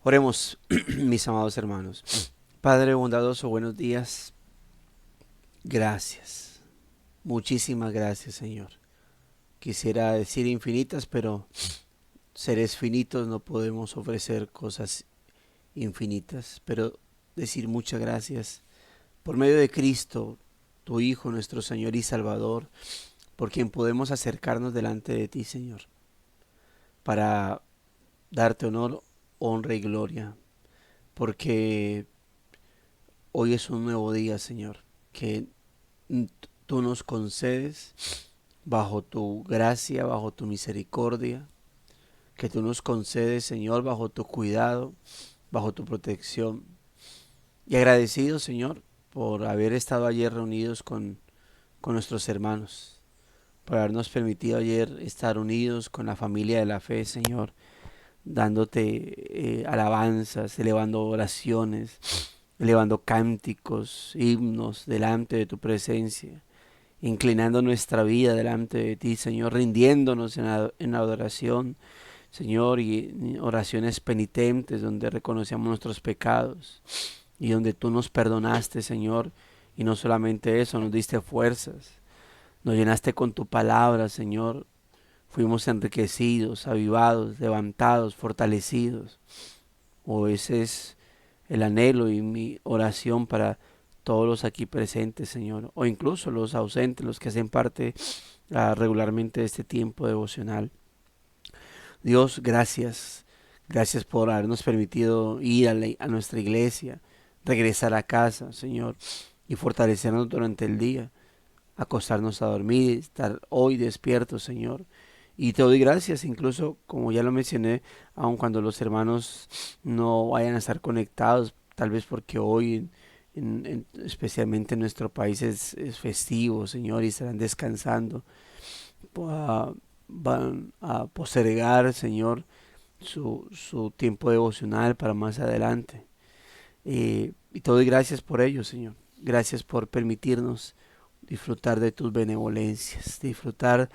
Oremos, mis amados hermanos. Padre bondadoso, buenos días. Gracias. Muchísimas gracias, Señor. Quisiera decir infinitas, pero seres finitos no podemos ofrecer cosas infinitas. Pero decir muchas gracias por medio de Cristo, tu Hijo, nuestro Señor y Salvador, por quien podemos acercarnos delante de ti, Señor, para darte honor, honra y gloria. Porque hoy es un nuevo día, Señor, que tú nos concedes bajo tu gracia, bajo tu misericordia, que tú nos concedes, Señor, bajo tu cuidado, bajo tu protección. Y agradecido, Señor, por haber estado ayer reunidos con nuestros hermanos, por habernos permitido ayer estar unidos con la familia de la fe, Señor, dándote alabanzas, elevando oraciones, elevando cánticos, himnos delante de tu presencia, inclinando nuestra vida delante de ti, Señor, rindiéndonos en adoración, Señor, y en oraciones penitentes donde reconocemos nuestros pecados y donde tú nos perdonaste, Señor, y no solamente eso, nos diste fuerzas, nos llenaste con tu palabra, Señor, fuimos enriquecidos, avivados, levantados, fortalecidos. O ese es el anhelo y mi oración para todos los aquí presentes, Señor, o incluso los ausentes, los que hacen parte regularmente de este tiempo devocional. Dios, gracias. Gracias por habernos permitido ir a nuestra iglesia, regresar a casa, Señor, y fortalecernos durante el día, acostarnos a dormir, estar hoy despiertos, Señor. Y te doy gracias, incluso como ya lo mencioné, aun cuando los hermanos no vayan a estar conectados, tal vez porque hoy, especialmente en nuestro país, es festivo, Señor, y estarán descansando. Ah, Van a postergar, Señor, su tiempo devocional para más adelante. Y te doy gracias por ello, Señor. Gracias por permitirnos disfrutar de tus benevolencias, disfrutar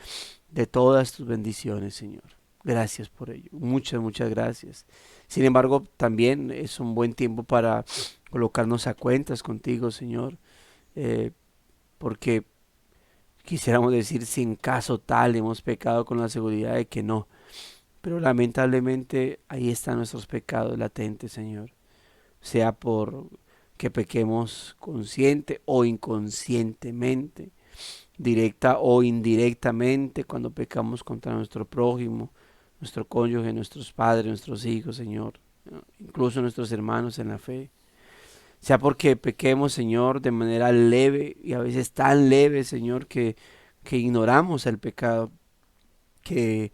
de todas tus bendiciones, Señor. Gracias por ello. Muchas, muchas gracias. Sin embargo, también es un buen tiempo para colocarnos a cuentas contigo, Señor, eh, porque quisiéramos decir si en caso tal hemos pecado con la seguridad de que no. Pero lamentablemente ahí están nuestros pecados latentes, Señor. Sea por que pequemos consciente o inconscientemente, directa o indirectamente, cuando pecamos contra nuestro prójimo, nuestro cónyuge, nuestros padres, nuestros hijos, Señor, incluso nuestros hermanos en la fe. Sea porque pequemos, Señor, de manera leve y a veces tan leve, Señor, que ignoramos el pecado, que,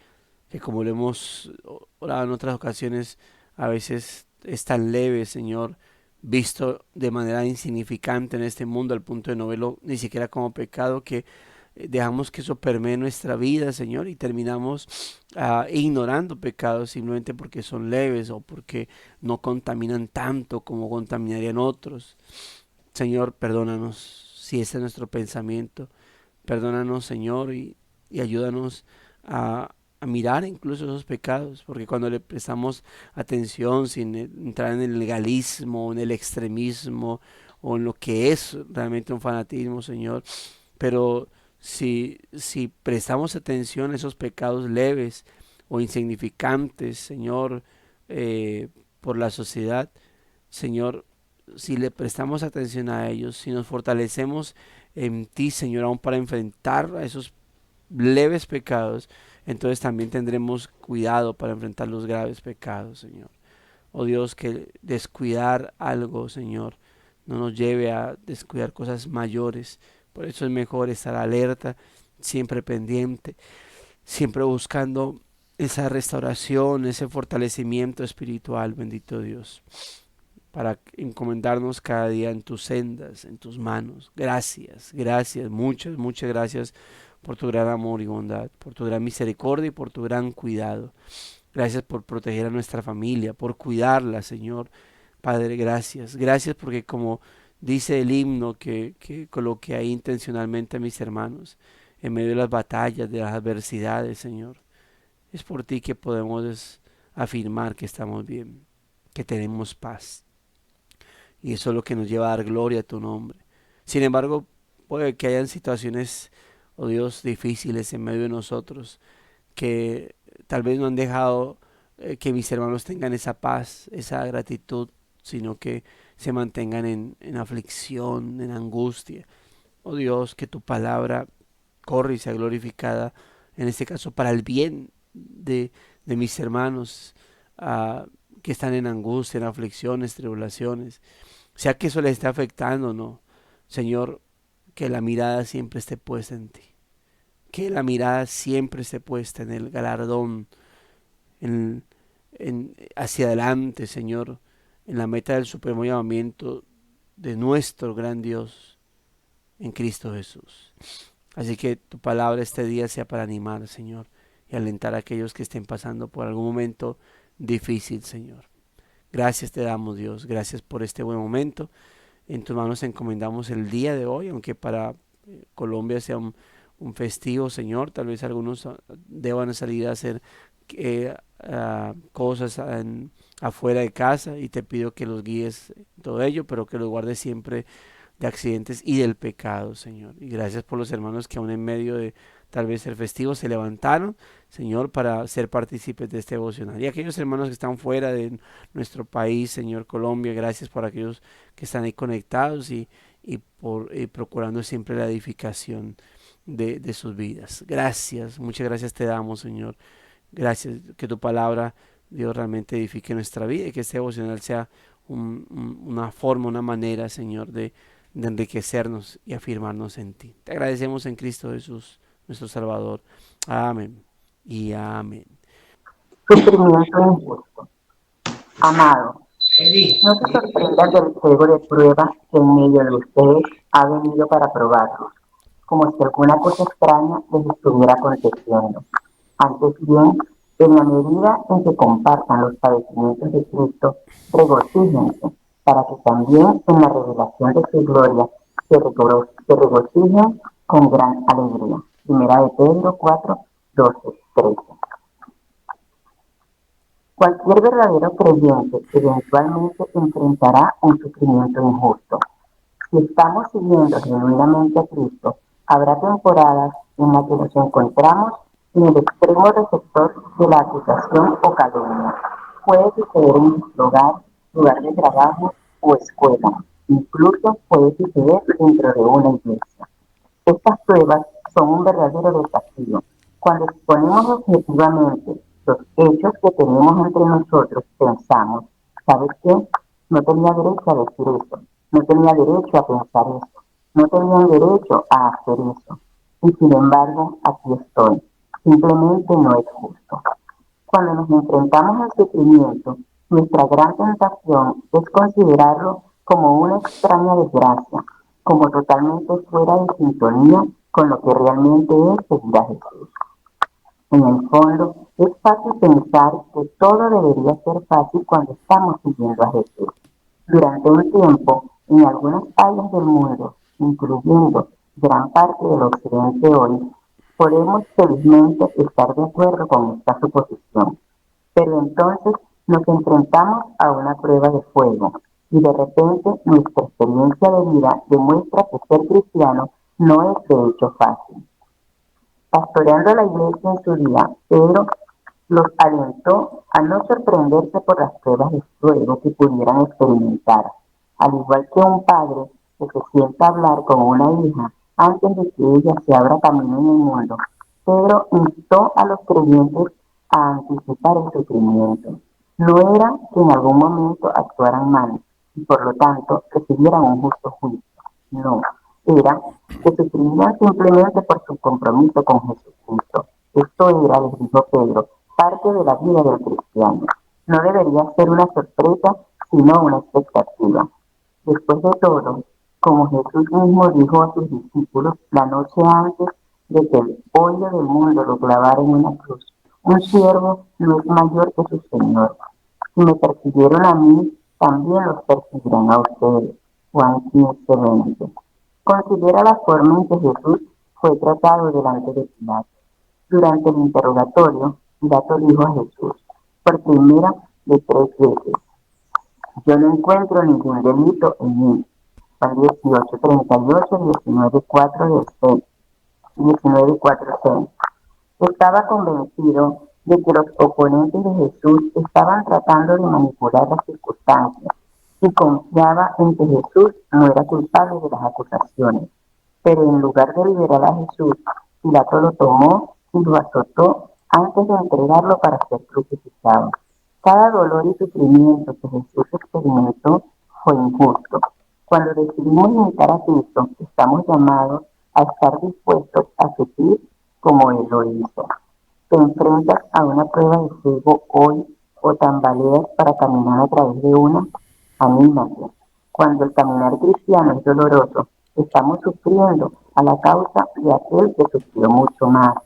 que como lo hemos orado en otras ocasiones, a veces es tan leve, Señor, visto de manera insignificante en este mundo al punto de no verlo ni siquiera como pecado, que dejamos que eso permee nuestra vida, Señor, y terminamos ignorando pecados simplemente porque son leves o porque no contaminan tanto como contaminarían otros. Señor, perdónanos si ese es nuestro pensamiento. Perdónanos, Señor, y ayúdanos a mirar incluso esos pecados, porque cuando le prestamos atención sin entrar en el legalismo, en el extremismo o en lo que es realmente un fanatismo, Señor, pero si prestamos atención a esos pecados leves o insignificantes, Señor, por la sociedad, Señor, si le prestamos atención a ellos, si nos fortalecemos en ti, Señor, aún para enfrentar a esos leves pecados, entonces también tendremos cuidado para enfrentar los graves pecados, Señor. Oh Dios, que descuidar algo, Señor, no nos lleve a descuidar cosas mayores. Por eso es mejor estar alerta, siempre pendiente, siempre buscando esa restauración, ese fortalecimiento espiritual, bendito Dios, para encomendarnos cada día en tus sendas, en tus manos. Gracias, gracias, muchas, muchas gracias por tu gran amor y bondad, por tu gran misericordia y por tu gran cuidado. Gracias por proteger a nuestra familia, por cuidarla, Señor. Padre, gracias. Gracias porque como Dice el himno que coloqué ahí intencionalmente a mis hermanos, en medio de las batallas, de las adversidades, Señor. Es por ti que podemos afirmar que estamos bien, que tenemos paz. Y eso es lo que nos lleva a dar gloria a tu nombre. Sin embargo, puede que hayan situaciones, oh Dios, difíciles en medio de nosotros, que tal vez no han dejado que mis hermanos tengan esa paz, esa gratitud, sino que se mantengan en aflicción, en angustia. Oh Dios, que tu palabra corre y sea glorificada, en este caso para el bien de mis hermanos que están en angustia, en aflicciones, tribulaciones, sea que eso les esté afectando, ¿no? Señor, que la mirada siempre esté puesta en ti, que la mirada siempre esté puesta en el galardón, en, hacia adelante, Señor, en la meta del supremo llamamiento de nuestro gran Dios en Cristo Jesús. Así que tu palabra este día sea para animar, Señor, y alentar a aquellos que estén pasando por algún momento difícil, Señor. Gracias te damos, Dios. Gracias por este buen momento. En tus manos encomendamos el día de hoy, aunque para Colombia sea un festivo, Señor. Tal vez algunos deban salir a hacer cosas afuera de casa y te pido que los guíes en todo ello, pero que los guardes siempre de accidentes y del pecado, Señor. Y gracias por los hermanos que aún en medio de tal vez el festivo se levantaron, Señor, para ser partícipes de este devocional. Y aquellos hermanos que están fuera de nuestro país, Señor, Colombia, gracias por aquellos que están ahí conectados y por procurando siempre la edificación de sus vidas. Gracias, muchas gracias te damos, Señor. Gracias, que tu palabra, Dios, realmente edifique nuestra vida y que este devocional sea una forma, una manera, Señor, de enriquecernos y afirmarnos en ti. Te agradecemos en Cristo Jesús, nuestro Salvador. Amén y amén. Sufrimiento injusto. Amado, no se sorprendan del juego de pruebas que en medio de ustedes ha venido para probarlos, como si alguna cosa extraña les estuviera aconteciendo. Antes bien, en la medida en que compartan los padecimientos de Cristo, regocíjense, para que también en la revelación de su gloria se regocijen con gran alegría. Primera de Pedro 4, 12, 13. Cualquier verdadero creyente eventualmente enfrentará un sufrimiento injusto. Si estamos siguiendo genuinamente a Cristo, habrá temporadas en las que nos encontramos en el extremo receptor de la acusación o calumnia. Puede suceder en nuestro hogar, lugar de trabajo o escuela. Incluso puede suceder dentro de una iglesia. Estas pruebas son un verdadero desafío. Cuando exponemos objetivamente los hechos que tenemos entre nosotros, pensamos, ¿sabes qué? No tenía derecho a decir eso, no tenía derecho a pensar eso, no tenía derecho a hacer eso. Y sin embargo, aquí estoy. Simplemente no es justo. Cuando nos enfrentamos al sufrimiento, nuestra gran tentación es considerarlo como una extraña desgracia, como totalmente fuera de sintonía con lo que realmente es seguir a Jesús. En el fondo, es fácil pensar que todo debería ser fácil cuando estamos siguiendo a Jesús. Durante un tiempo, en algunas áreas del mundo, incluyendo gran parte del occidente hoy, podemos felizmente estar de acuerdo con esta suposición. Pero entonces nos enfrentamos a una prueba de fuego y de repente nuestra experiencia de vida demuestra que ser cristiano no es de hecho fácil. Pastoreando la iglesia en su día, Pedro los alentó a no sorprenderse por las pruebas de fuego que pudieran experimentar. Al igual que un padre que se sienta a hablar con una hija antes de que ella se abra camino en el mundo, Pedro instó a los creyentes a anticipar el sufrimiento. No era que en algún momento actuaran mal y por lo tanto recibieran un justo juicio. No, era que sufrirían simplemente por su compromiso con Jesucristo. Esto era, les dijo Pedro, parte de la vida del cristiano. No debería ser una sorpresa, sino una expectativa. Después de todo, como Jesús mismo dijo a sus discípulos la noche antes de que el pollo del mundo lo clavara en una cruz, un siervo no es mayor que su Señor. Si me persiguieron a mí, también los persiguirán a ustedes. Juan 15:20. Considera la forma en que Jesús fue tratado delante de Pilato. Durante el interrogatorio, Pilato dijo a Jesús, por primera de 3 veces, yo no encuentro ningún delito en él. Juan 18:38, 19:4-6. Estaba convencido de que los oponentes de Jesús estaban tratando de manipular las circunstancias y confiaba en que Jesús no era culpable de las acusaciones. Pero en lugar de liberar a Jesús, Pilato lo tomó y lo azotó antes de entregarlo para ser crucificado. Cada dolor y sufrimiento que Jesús experimentó fue injusto. Cuando decidimos imitar a Cristo, estamos llamados a estar dispuestos a sufrir como Él lo hizo. Te enfrentas a una prueba de fuego hoy o tambaleas para caminar a través de una, anímate. Cuando el caminar cristiano es doloroso, estamos sufriendo a la causa de aquel que sufrió mucho más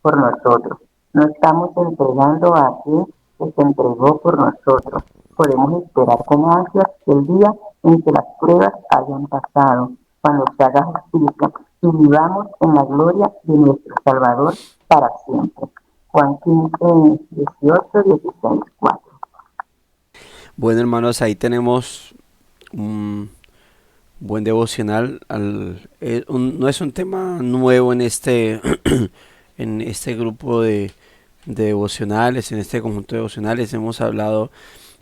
por nosotros. No estamos entregando a aquel que se entregó por nosotros. Podemos esperar con ansias el día en que las pruebas hayan pasado, cuando se haga justicia y vivamos en la gloria de nuestro Salvador para siempre. Juan 15, 18, 16, 4. Bueno, hermanos, ahí tenemos un buen devocional. No es un tema nuevo en en este grupo de devocionales, en este conjunto de devocionales. Hemos hablado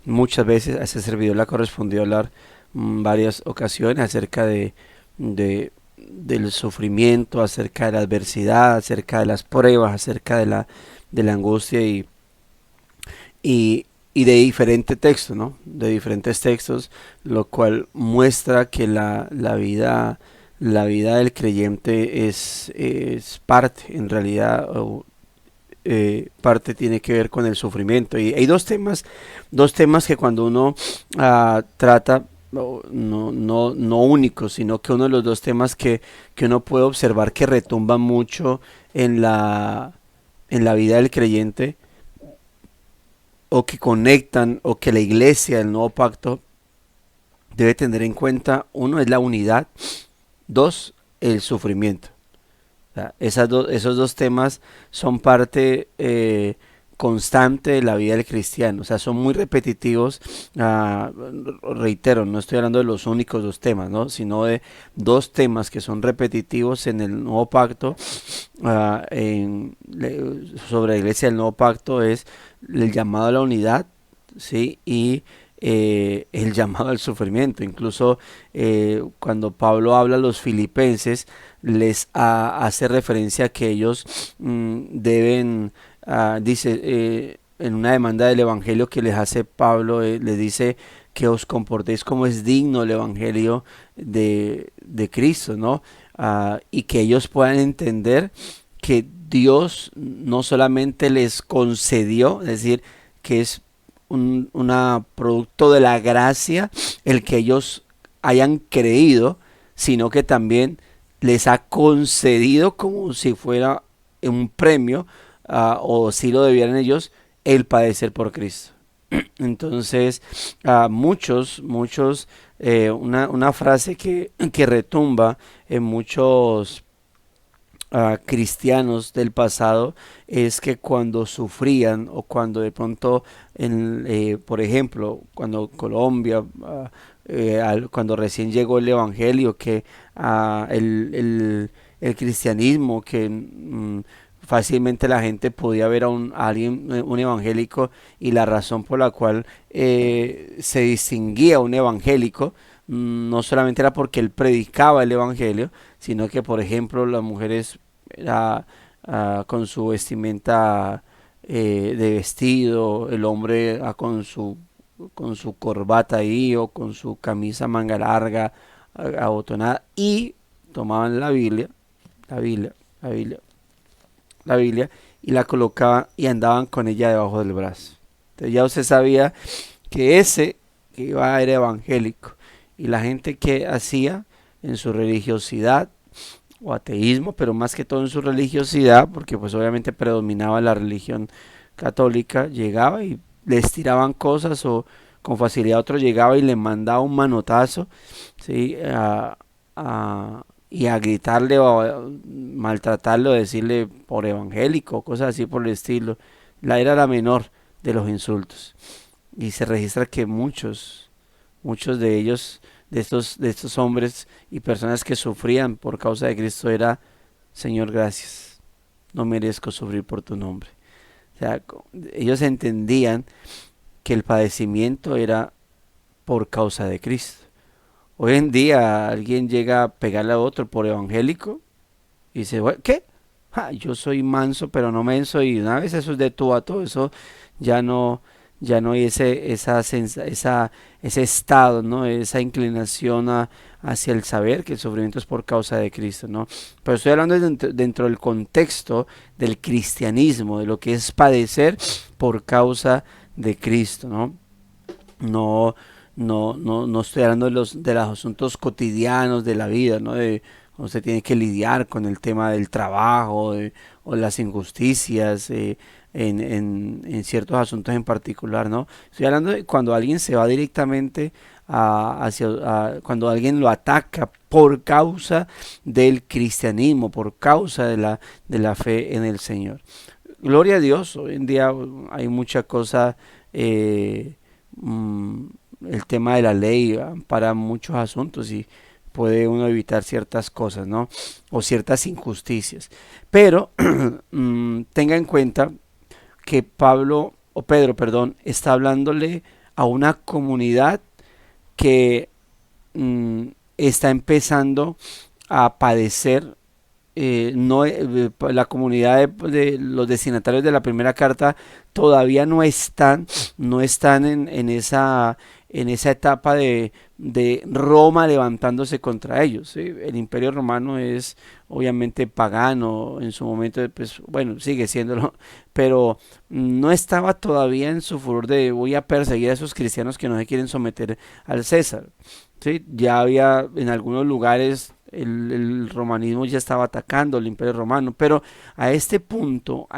muchas veces, a este servidor le ha correspondido hablar varias ocasiones acerca del sufrimiento, acerca de la adversidad, acerca de las pruebas, acerca de la angustia y de diferentes textos, ¿no? De diferentes textos, lo cual muestra que la vida del creyente es parte, en realidad, parte tiene que ver con el sufrimiento. Y hay dos temas que cuando uno trata, no únicos, sino que uno de los dos temas que uno puede observar que retumban mucho en en la vida del creyente, o que conectan, o que la iglesia del nuevo pacto debe tener en cuenta. Uno es la unidad, dos, el sufrimiento. O sea, esos dos temas son parte constante de la vida del cristiano. O sea, son muy repetitivos. Reitero, no estoy hablando de los únicos dos temas, ¿no? Sino de dos temas que son repetitivos en el nuevo pacto. Sobre la iglesia del nuevo pacto es el llamado a la unidad, ¿sí? Y el llamado al sufrimiento. Incluso cuando Pablo habla a los filipenses, hace referencia a que ellos deben, dice, en una demanda del evangelio que les hace Pablo, les dice que os comportéis como es digno el evangelio de Cristo, ¿no? Y que ellos puedan entender que Dios no solamente les concedió, es decir, que es una producto de la gracia el que ellos hayan creído, sino que también les ha concedido como si fuera un premio, o si lo debieran ellos, el padecer por Cristo. Entonces, una frase que retumba en muchos cristianos del pasado es que cuando sufrían, o cuando de pronto, por ejemplo, cuando Colombia, cuando recién llegó el evangelio, que el cristianismo, que fácilmente la gente podía ver a alguien, un evangélico, y la razón por la cual se distinguía un evangélico no solamente era porque él predicaba el evangelio, sino que, por ejemplo, las mujeres con su vestimenta de vestido, el hombre con su corbata ahí, o con su camisa manga larga, abotonada, y tomaban la Biblia, la Biblia, la Biblia, y la colocaban y andaban con ella debajo del brazo. Entonces ya usted sabía que ese que iba era evangélico. Y la gente que hacía en su religiosidad o ateísmo, pero más que todo en su religiosidad, porque pues obviamente predominaba la religión católica, llegaba y les tiraban cosas, con facilidad otro llegaba y le mandaba un manotazo, ¿sí? Y a gritarle o a maltratarlo, decirle por evangélico, cosas así por el estilo. Era la menor de los insultos. Y se registra que muchos de ellos, de estos hombres y personas que sufrían por causa de Cristo era, Señor, gracias, no merezco sufrir por tu nombre. O sea, ellos entendían que el padecimiento era por causa de Cristo. Hoy en día alguien llega a pegarle a otro por evangélico y dice, ¿qué? Yo soy manso pero no menso, y una vez eso es de tú a todo, eso ya no, ya no hay ese estado, ¿no? Esa inclinación hacia el saber que el sufrimiento es por causa de Cristo, ¿no? Pero estoy hablando dentro del contexto del cristianismo, de lo que es padecer por causa de Cristo, ¿no? No, no estoy hablando de los asuntos cotidianos de la vida, ¿no? De cuando usted tiene que lidiar con el tema del trabajo, o las injusticias, en ciertos asuntos en particular, ¿no? Estoy hablando de cuando alguien se va directamente cuando alguien lo ataca por causa del cristianismo, por causa de la fe en el Señor. Gloria a Dios, hoy en día hay mucha cosa. eh, mm, el tema de la ley para muchos asuntos y puede uno evitar ciertas cosas, ¿no? O ciertas injusticias. Pero tenga en cuenta que Pedro, perdón, está hablándole a una comunidad que mm, está empezando a padecer. No, la comunidad de los destinatarios de la primera carta todavía no están en esa etapa de Roma levantándose contra ellos, ¿sí? El imperio romano es obviamente pagano en su momento, pues bueno, sigue siéndolo, pero no estaba todavía en su furor de voy a perseguir a esos cristianos que no se quieren someter al César. ¿Sí? Ya había en algunos lugares el romanismo ya estaba atacando el imperio romano, pero a este punto,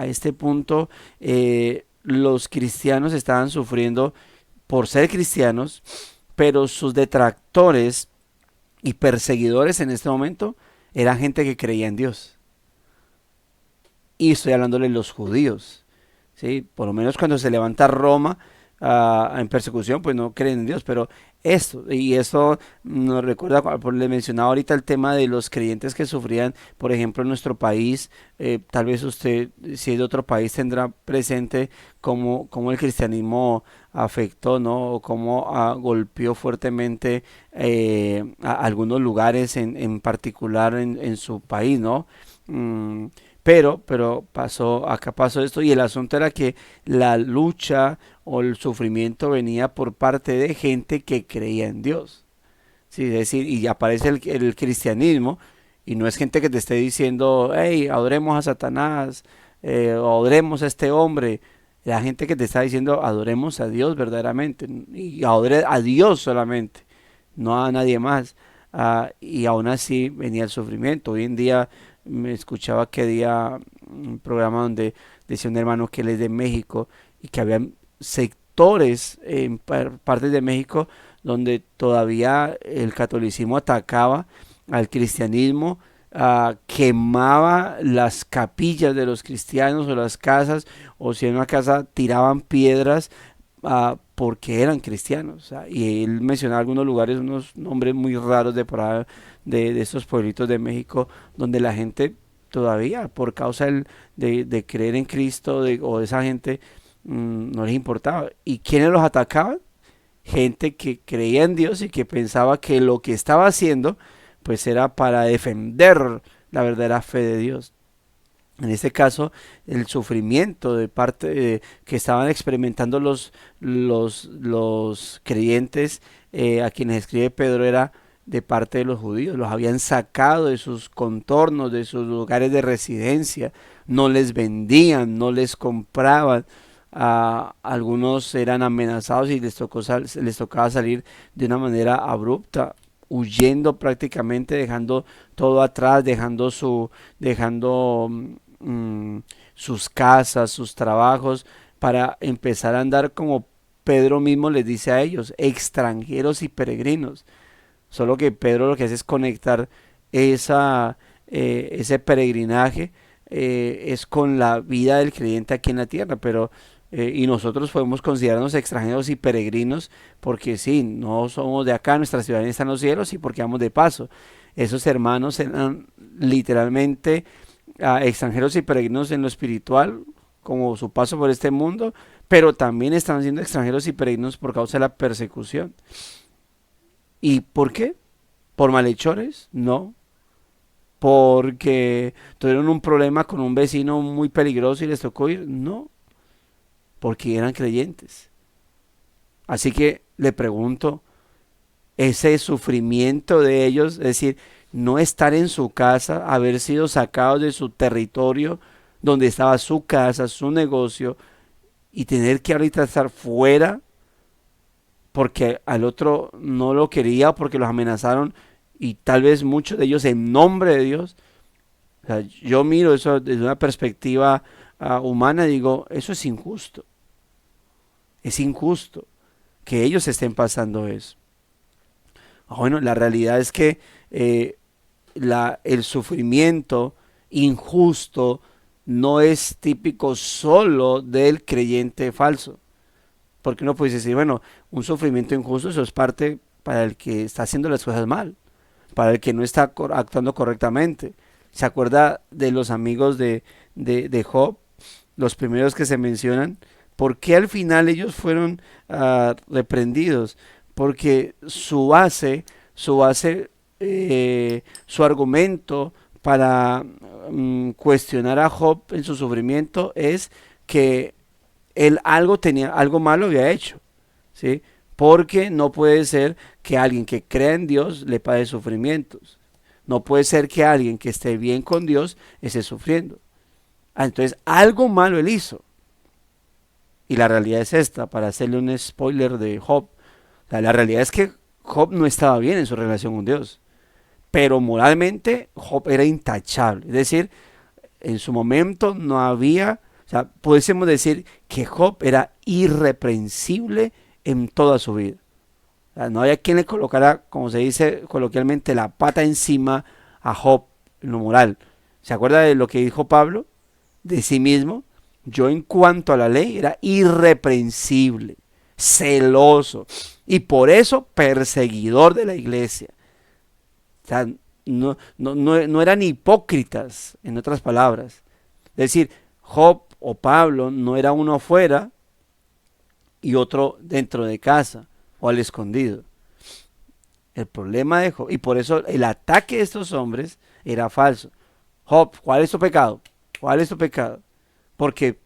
los cristianos estaban sufriendo por ser cristianos, pero sus detractores y perseguidores en este momento eran gente que creía en Dios. Y estoy hablándole de los judíos, ¿sí? Por lo menos cuando se levanta Roma en persecución, pues no creen en Dios, pero esto nos recuerda, le mencionaba ahorita el tema de los creyentes que sufrían, por ejemplo, en nuestro país. Tal vez usted, si es de otro país, tendrá presente cómo el cristianismo afectó, ¿no? O cómo golpeó fuertemente a algunos lugares en particular en su país, ¿no? Mm, pero acá pasó esto, y el asunto era que la lucha o el sufrimiento venía por parte de gente que creía en Dios. Sí, es decir, y aparece el cristianismo, y no es gente que te esté diciendo, hey, adoremos a Satanás, o adoremos a este hombre. La gente que te está diciendo, adoremos a Dios verdaderamente, y adore a Dios solamente, no a nadie más. Y aún así venía el sufrimiento. Hoy en día me escuchaba que día un programa donde decía un hermano que él es de México, y que había sectores en partes de México donde todavía el catolicismo atacaba al cristianismo, quemaba las capillas de los cristianos o las casas, o si en una casa tiraban piedras porque eran cristianos. Y él mencionaba algunos lugares, unos nombres muy raros de por ahí, de estos pueblitos de México, donde la gente todavía, por causa de creer en Cristo, o de esa gente, no les importaba. ¿Y quiénes los atacaban? Gente que creía en Dios y que pensaba que lo que estaba haciendo pues era para defender la verdadera fe de Dios. En este caso, el sufrimiento de parte que estaban experimentando los creyentes, a quienes escribe Pedro, era de parte de los judíos. Los habían sacado de sus contornos, de sus lugares de residencia, no les vendían, no les compraban. Algunos eran amenazados y les tocaba salir de una manera abrupta, huyendo prácticamente, dejando todo atrás, dejando sus casas, sus trabajos, para empezar a andar como Pedro mismo les dice a ellos, extranjeros y peregrinos. Solo que Pedro lo que hace es conectar ese peregrinaje es con la vida del creyente aquí en la tierra, pero y nosotros podemos considerarnos extranjeros y peregrinos porque sí, no somos de acá, nuestra ciudadanía está en los cielos y porque vamos de paso. Esos hermanos eran literalmente extranjeros y peregrinos en lo espiritual, como su paso por este mundo, pero también están siendo extranjeros y peregrinos por causa de la persecución. ¿Y por qué? ¿Por malhechores? No. ¿Porque tuvieron un problema con un vecino muy peligroso y les tocó ir? No. Porque eran creyentes. Así que le pregunto, ese sufrimiento de ellos, es decir, no estar en su casa, haber sido sacados de su territorio, donde estaba su casa, su negocio, y tener que ahorita estar fuera porque al otro no lo quería, porque los amenazaron, y tal vez muchos de ellos en nombre de Dios. O sea, yo miro eso desde una perspectiva humana y digo, eso es injusto que ellos estén pasando eso. Bueno, la realidad es que el sufrimiento injusto no es típico solo del creyente falso. Porque uno puede decir, bueno, un sufrimiento injusto, eso es parte para el que está haciendo las cosas mal, para el que no está actuando correctamente. ¿Se acuerda de los amigos de Job, los primeros que se mencionan? ¿Por qué al final ellos fueron reprendidos? Porque su argumento para cuestionar a Job en su sufrimiento es que él algo malo había hecho, ¿sí? Porque no puede ser que alguien que crea en Dios le pague sufrimientos. No puede ser que alguien que esté bien con Dios esté sufriendo. Entonces, algo malo él hizo. Y la realidad es esta, para hacerle un spoiler de Job. La realidad es que Job no estaba bien en su relación con Dios. Pero moralmente Job era intachable. Es decir, en su momento no había, o sea, pudiésemos decir que Job era irreprensible en toda su vida. O sea, no había quien le colocara, como se dice coloquialmente, la pata encima a Job en lo moral. ¿Se acuerda de lo que dijo Pablo de sí mismo? Yo en cuanto a la ley era irreprensible, celoso y por eso perseguidor de la iglesia. O sea, no eran hipócritas, en otras palabras. Es decir, Job o Pablo no era uno afuera y otro dentro de casa o al escondido. El problema de Job, y por eso el ataque de estos hombres era falso. Job, ¿cuál es tu pecado? ¿Cuál es tu pecado? Porque,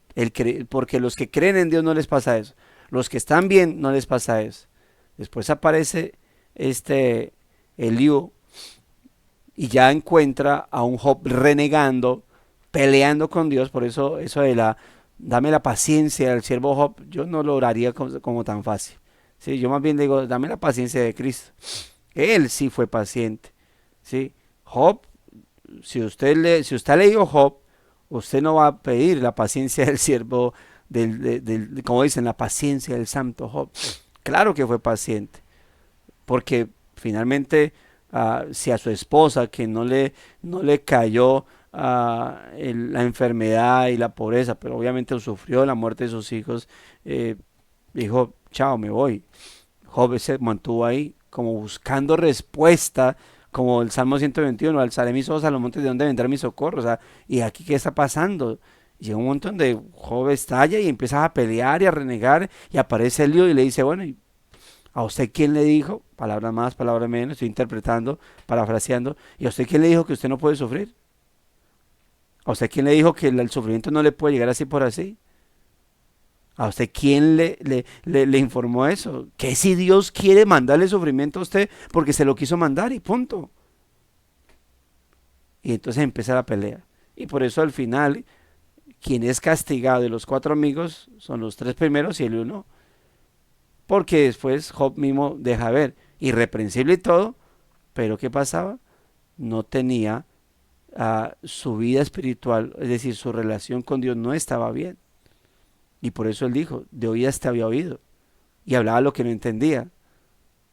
porque los que creen en Dios no les pasa eso. Los que están bien no les pasa eso. Después aparece Eliú y ya encuentra a un Job renegando, peleando con Dios. Por eso de dame la paciencia del siervo Job, yo no lo oraría como tan fácil. Sí, yo más bien digo, dame la paciencia de Cristo. Él sí fue paciente. ¿Sí? Job, si usted ha leído Job, usted no va a pedir la paciencia del siervo, como dicen, la paciencia del santo Job. Claro que fue paciente, porque finalmente si a su esposa que no le cayó la enfermedad y la pobreza, pero obviamente sufrió la muerte de sus hijos, dijo, chao, me voy. Job se mantuvo ahí como buscando respuesta, como el Salmo 121, alzaré mis ojos a los montes de donde vendrá mi socorro. O sea, ¿y aquí qué está pasando? Y llega un montón de Job estalla y empieza a pelear y a renegar y aparece Elío y le dice, bueno, ¿y a usted quién le dijo? Palabra más, palabra menos, estoy interpretando, parafraseando. ¿Y a usted quién le dijo que usted no puede sufrir? ¿A usted quién le dijo que el sufrimiento no le puede llegar así por así? ¿A usted quién le informó eso? Que si Dios quiere mandarle sufrimiento a usted porque se lo quiso mandar y punto. Y entonces empieza la pelea. Y por eso al final, quien es castigado de los cuatro amigos son los tres primeros y el uno. Porque después Job mismo deja ver, irreprensible y todo, pero ¿qué pasaba? No tenía su vida espiritual, es decir, su relación con Dios no estaba bien. Y por eso él dijo, de oídas te había oído, y hablaba lo que no entendía.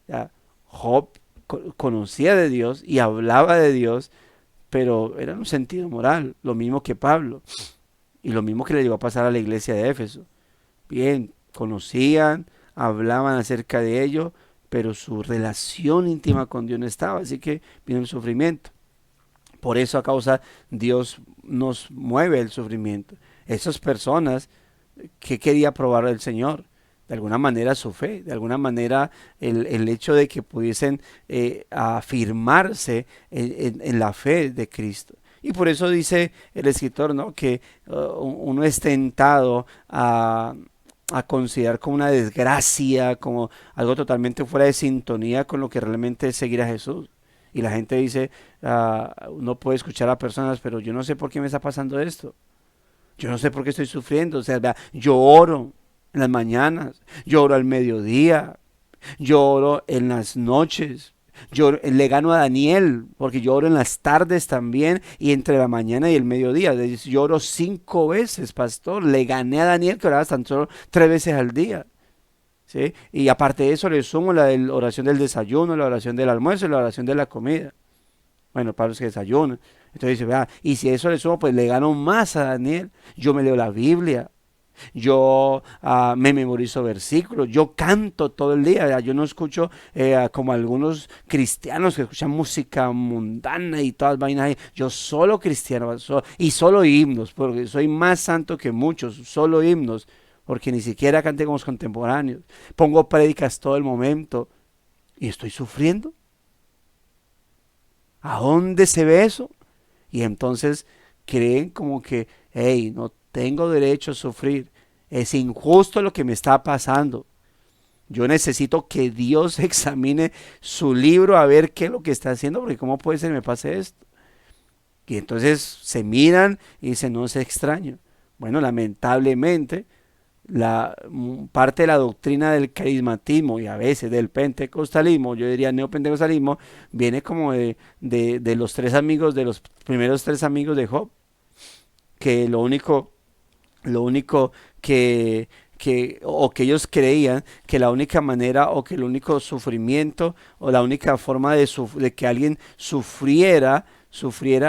Ya, Job conocía de Dios y hablaba de Dios, pero era en un sentido moral, lo mismo que Pablo, y lo mismo que le llegó a pasar a la iglesia de Éfeso. Bien, conocían, hablaban acerca de ello, pero su relación íntima con Dios no estaba, así que vino el sufrimiento. Por eso a causa Dios nos mueve el sufrimiento. Esas personas que quería probar el Señor, de alguna manera su fe, de alguna manera el hecho de que pudiesen afirmarse en la fe de Cristo. Y por eso dice el escritor, ¿no? Que uno es tentado a considerar como una desgracia, como algo totalmente fuera de sintonía con lo que realmente es seguir a Jesús. Y la gente dice, uno puede escuchar a personas, pero yo no sé por qué me está pasando esto. Yo no sé por qué estoy sufriendo. O sea, vea, yo oro en las mañanas, yo oro al mediodía, yo oro en las noches. Le gano a Daniel porque yo oro en las tardes también y entre la mañana y el mediodía. Yo oro 5 veces, pastor. Le gané a Daniel que oraba tan solo 3 veces al día. ¿Sí? Y aparte de eso le sumo la oración del desayuno, la oración del almuerzo y la oración de la comida. Bueno, para los que desayunan. Entonces dice, vea, y si eso le sumo, pues le gano más a Daniel. Yo me leo la Biblia, yo me memorizo versículos, yo canto todo el día. Yo no escucho como algunos cristianos que escuchan música mundana y todas vainas ahí. Yo solo cristiano y solo himnos, porque soy más santo que muchos, solo himnos, porque ni siquiera canté con los contemporáneos. Pongo prédicas todo el momento y estoy sufriendo. ¿A dónde se ve eso? Y entonces creen como que, hey, no tengo derecho a sufrir. Es injusto lo que me está pasando. Yo necesito que Dios examine su libro a ver qué es lo que está haciendo, porque cómo puede ser que me pase esto. Y entonces se miran y dicen, no es extraño. Bueno, lamentablemente, parte de la doctrina del carismatismo y a veces del pentecostalismo, yo diría neopentecostalismo, viene como de los 3 amigos, de los primeros 3 amigos de Job, que lo único o que ellos creían que la única manera o que el único sufrimiento o la única forma de que alguien sufriera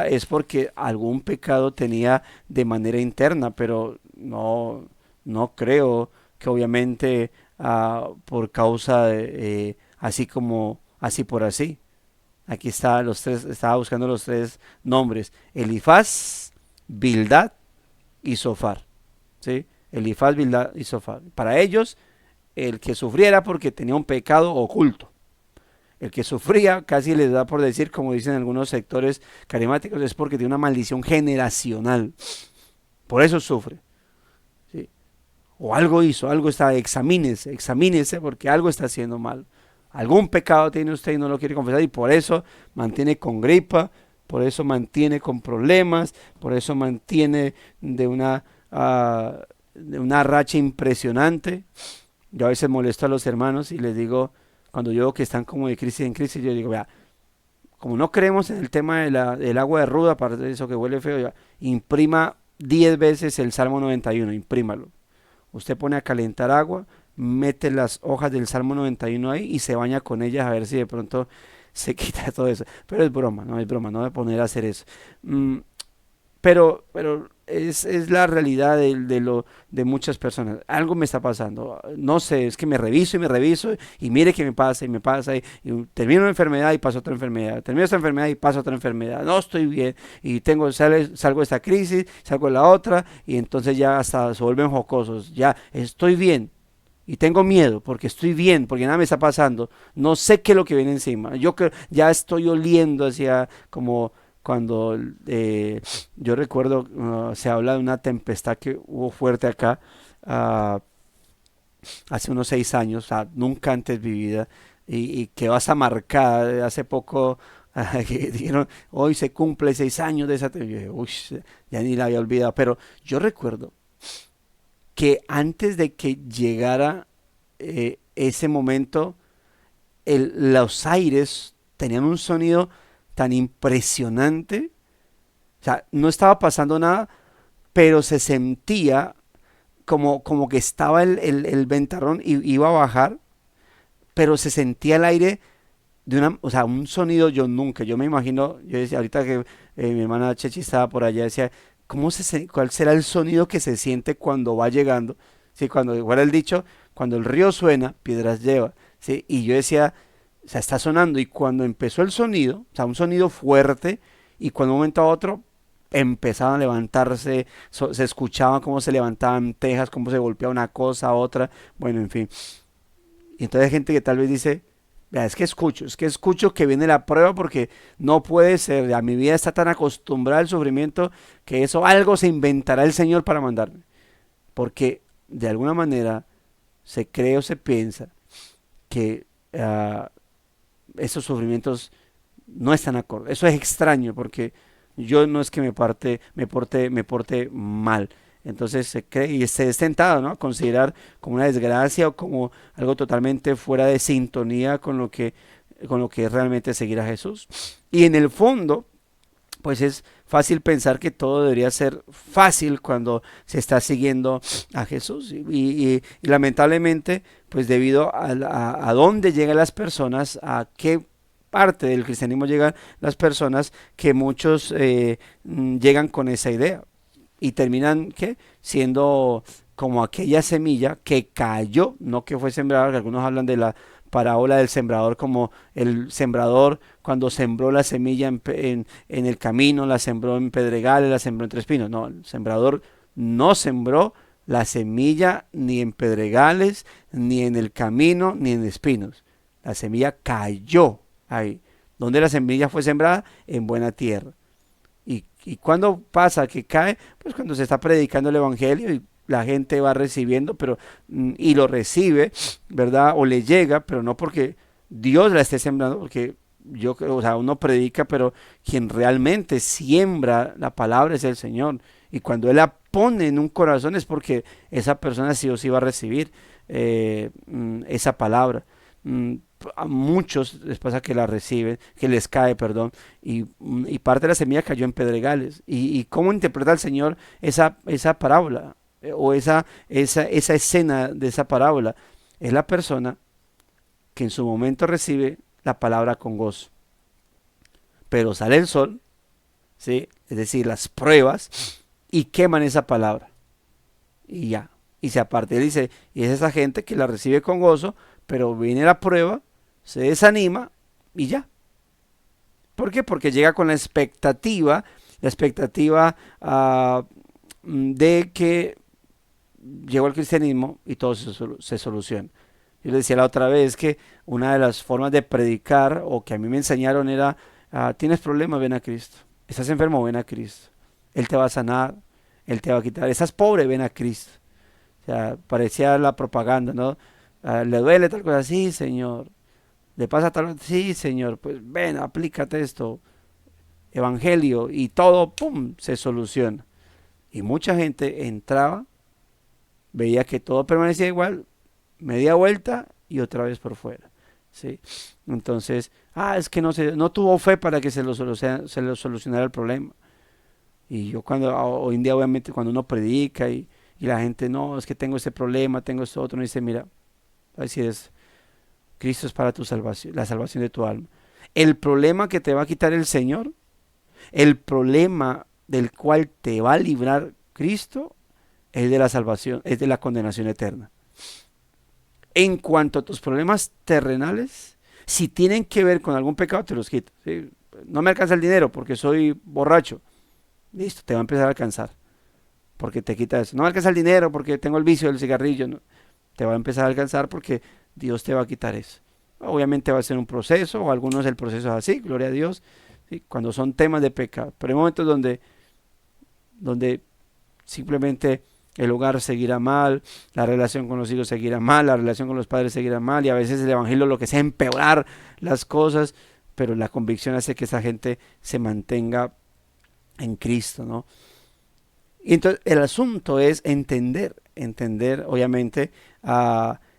es porque algún pecado tenía de manera interna, pero no creo que obviamente por causa de, así por así. Aquí está estaba buscando los 3 nombres: Elifaz, Bildad y Sofar. ¿Sí? Elifaz, Bildad y Sofar. Para ellos, el que sufriera porque tenía un pecado oculto. El que sufría, casi les da por decir, como dicen algunos sectores carismáticos, es porque tiene una maldición generacional. Por eso sufre. ¿Sí? O algo hizo, algo está, examínese porque algo está haciendo mal. Algún pecado tiene usted y no lo quiere confesar y por eso mantiene con gripa, por eso mantiene con problemas, por eso mantiene de una racha impresionante. Yo a veces molesto a los hermanos y les digo, cuando yo veo que están como de crisis en crisis, yo digo, vea, como no creemos en el tema del agua de ruda, aparte de eso que huele feo, ya, imprima 10 veces el Salmo 91, imprímalo. Usted pone a calentar agua, mete las hojas del Salmo 91 ahí y se baña con ellas a ver si de pronto se quita todo eso. Pero es broma, no me poner a hacer eso. Pero es la realidad de muchas personas. Algo me está pasando. No sé, es que me reviso y mire que me pasa y me pasa. Y termino una enfermedad y paso otra enfermedad. Termino esta enfermedad y paso otra enfermedad. No estoy bien y salgo de esta crisis, salgo de la otra y entonces ya hasta se vuelven jocosos. Ya estoy bien. Y tengo miedo porque estoy bien, porque nada me está pasando. No sé qué es lo que viene encima. Yo ya estoy oliendo hacia como cuando yo recuerdo, se habla de una tempestad que hubo fuerte acá uh, hace unos 6 años, nunca antes vivida, y quedó hasta marcada. Hace poco que dijeron, hoy se cumple 6 años de esa tempestad. Uy, ya ni la había olvidado, pero yo recuerdo que antes de que llegara ese momento, los aires tenían un sonido tan impresionante. O sea, no estaba pasando nada, pero se sentía como que estaba el ventarrón y iba a bajar, pero se sentía el aire o sea, un sonido yo me imagino, yo decía, ahorita que mi hermana Chechi estaba por allá, decía, ¿cuál será el sonido que se siente cuando va llegando? Sí, cuando fuera el dicho, cuando el río suena, piedras lleva, sí, y yo decía, o sea, está sonando, y cuando empezó el sonido, o sea, un sonido fuerte, y cuando de un momento a otro empezaban a levantarse, se escuchaba cómo se levantaban tejas, cómo se golpeaba una cosa a otra, bueno, en fin. Y entonces hay gente que tal vez dice, vea, es que escucho que viene la prueba porque no puede ser, a mi vida está tan acostumbrada al sufrimiento que eso algo se inventará el Señor para mandarme. Porque de alguna manera se cree o se piensa que esos sufrimientos no están acordes. Eso es extraño porque yo no es que me porte mal. Entonces se cree y se es tentado, ¿no?, a considerar como una desgracia o como algo totalmente fuera de sintonía con lo que es realmente seguir a Jesús. Y en el fondo, pues es fácil pensar que todo debería ser fácil cuando se está siguiendo a Jesús. Y lamentablemente, pues debido a dónde llegan las personas, a qué parte del cristianismo llegan las personas, que muchos llegan con esa idea y terminan ¿qué? Siendo como aquella semilla que cayó, no que fue sembrada, que algunos hablan de la parábola del sembrador como el sembrador cuando sembró la semilla en el camino, la sembró en pedregales, la sembró entre espinos. No, el sembrador no sembró la semilla ni en pedregales, ni en el camino, ni en espinos. La semilla cayó ahí. ¿Donde la semilla fue sembrada? En buena tierra. ¿Y cuándo pasa que cae? Pues cuando se está predicando el Evangelio y la gente va recibiendo, pero y lo recibe, ¿verdad? O le llega, pero no porque Dios la esté sembrando, porque yo creo, o sea, uno predica, pero quien realmente siembra la palabra es el Señor. Y cuando Él la pone en un corazón es porque esa persona sí o sí va a recibir esa palabra. Mm, a muchos les pasa que la reciben, que les cae, perdón, y parte de la semilla cayó en pedregales. Y cómo interpreta el Señor esa parábola, o esa escena de esa parábola? Es la persona que en su momento recibe la palabra con gozo, pero sale el sol, ¿sí? Es decir, las pruebas, y queman esa palabra, y ya, y se aparte. Él dice, y es esa gente que la recibe con gozo, pero viene la prueba, se desanima y ya. ¿Por qué? Porque llega con la expectativa de que llegó al cristianismo y todo se soluciona. Yo le decía la otra vez que una de las formas de predicar, o que a mí me enseñaron, era, tienes problemas, ven a Cristo. Estás enfermo, ven a Cristo. Él te va a sanar, Él te va a quitar. Estás pobre, ven a Cristo. O sea, parecía la propaganda, ¿no? ¿Le duele tal cosa? Sí, Señor. ¿Le pasa tal cosa? Sí, Señor. Pues ven, aplícate esto. Evangelio, y todo, ¡pum!, se soluciona. Y mucha gente entraba, veía que todo permanecía igual, media vuelta y otra vez por fuera. ¿Sí? Entonces, es que no tuvo fe para que se lo solucionara el problema. Y yo hoy en día obviamente cuando uno predica y la gente, no, es que tengo ese problema, tengo esto otro, uno dice, mira, así es, Cristo es para tu salvación, la salvación de tu alma. El problema que te va a quitar el Señor, el problema del cual te va a librar Cristo, es de la salvación, es de la condenación eterna. En cuanto a tus problemas terrenales, si tienen que ver con algún pecado, te los quito. ¿Sí? No me alcanza el dinero porque soy borracho. Listo, te va a empezar a alcanzar. Porque te quita eso. No me alcanza el dinero porque tengo el vicio del cigarrillo. No. Te va a empezar a alcanzar porque Dios te va a quitar eso. Obviamente va a ser un proceso, o algunos el proceso es así, gloria a Dios, ¿sí? Cuando son temas de pecado. Pero hay momentos donde simplemente el hogar seguirá mal, la relación con los hijos seguirá mal, la relación con los padres seguirá mal, y a veces el evangelio lo que sea empeorar las cosas, pero la convicción hace que esa gente se mantenga en Cristo, ¿no? Y entonces el asunto es entender obviamente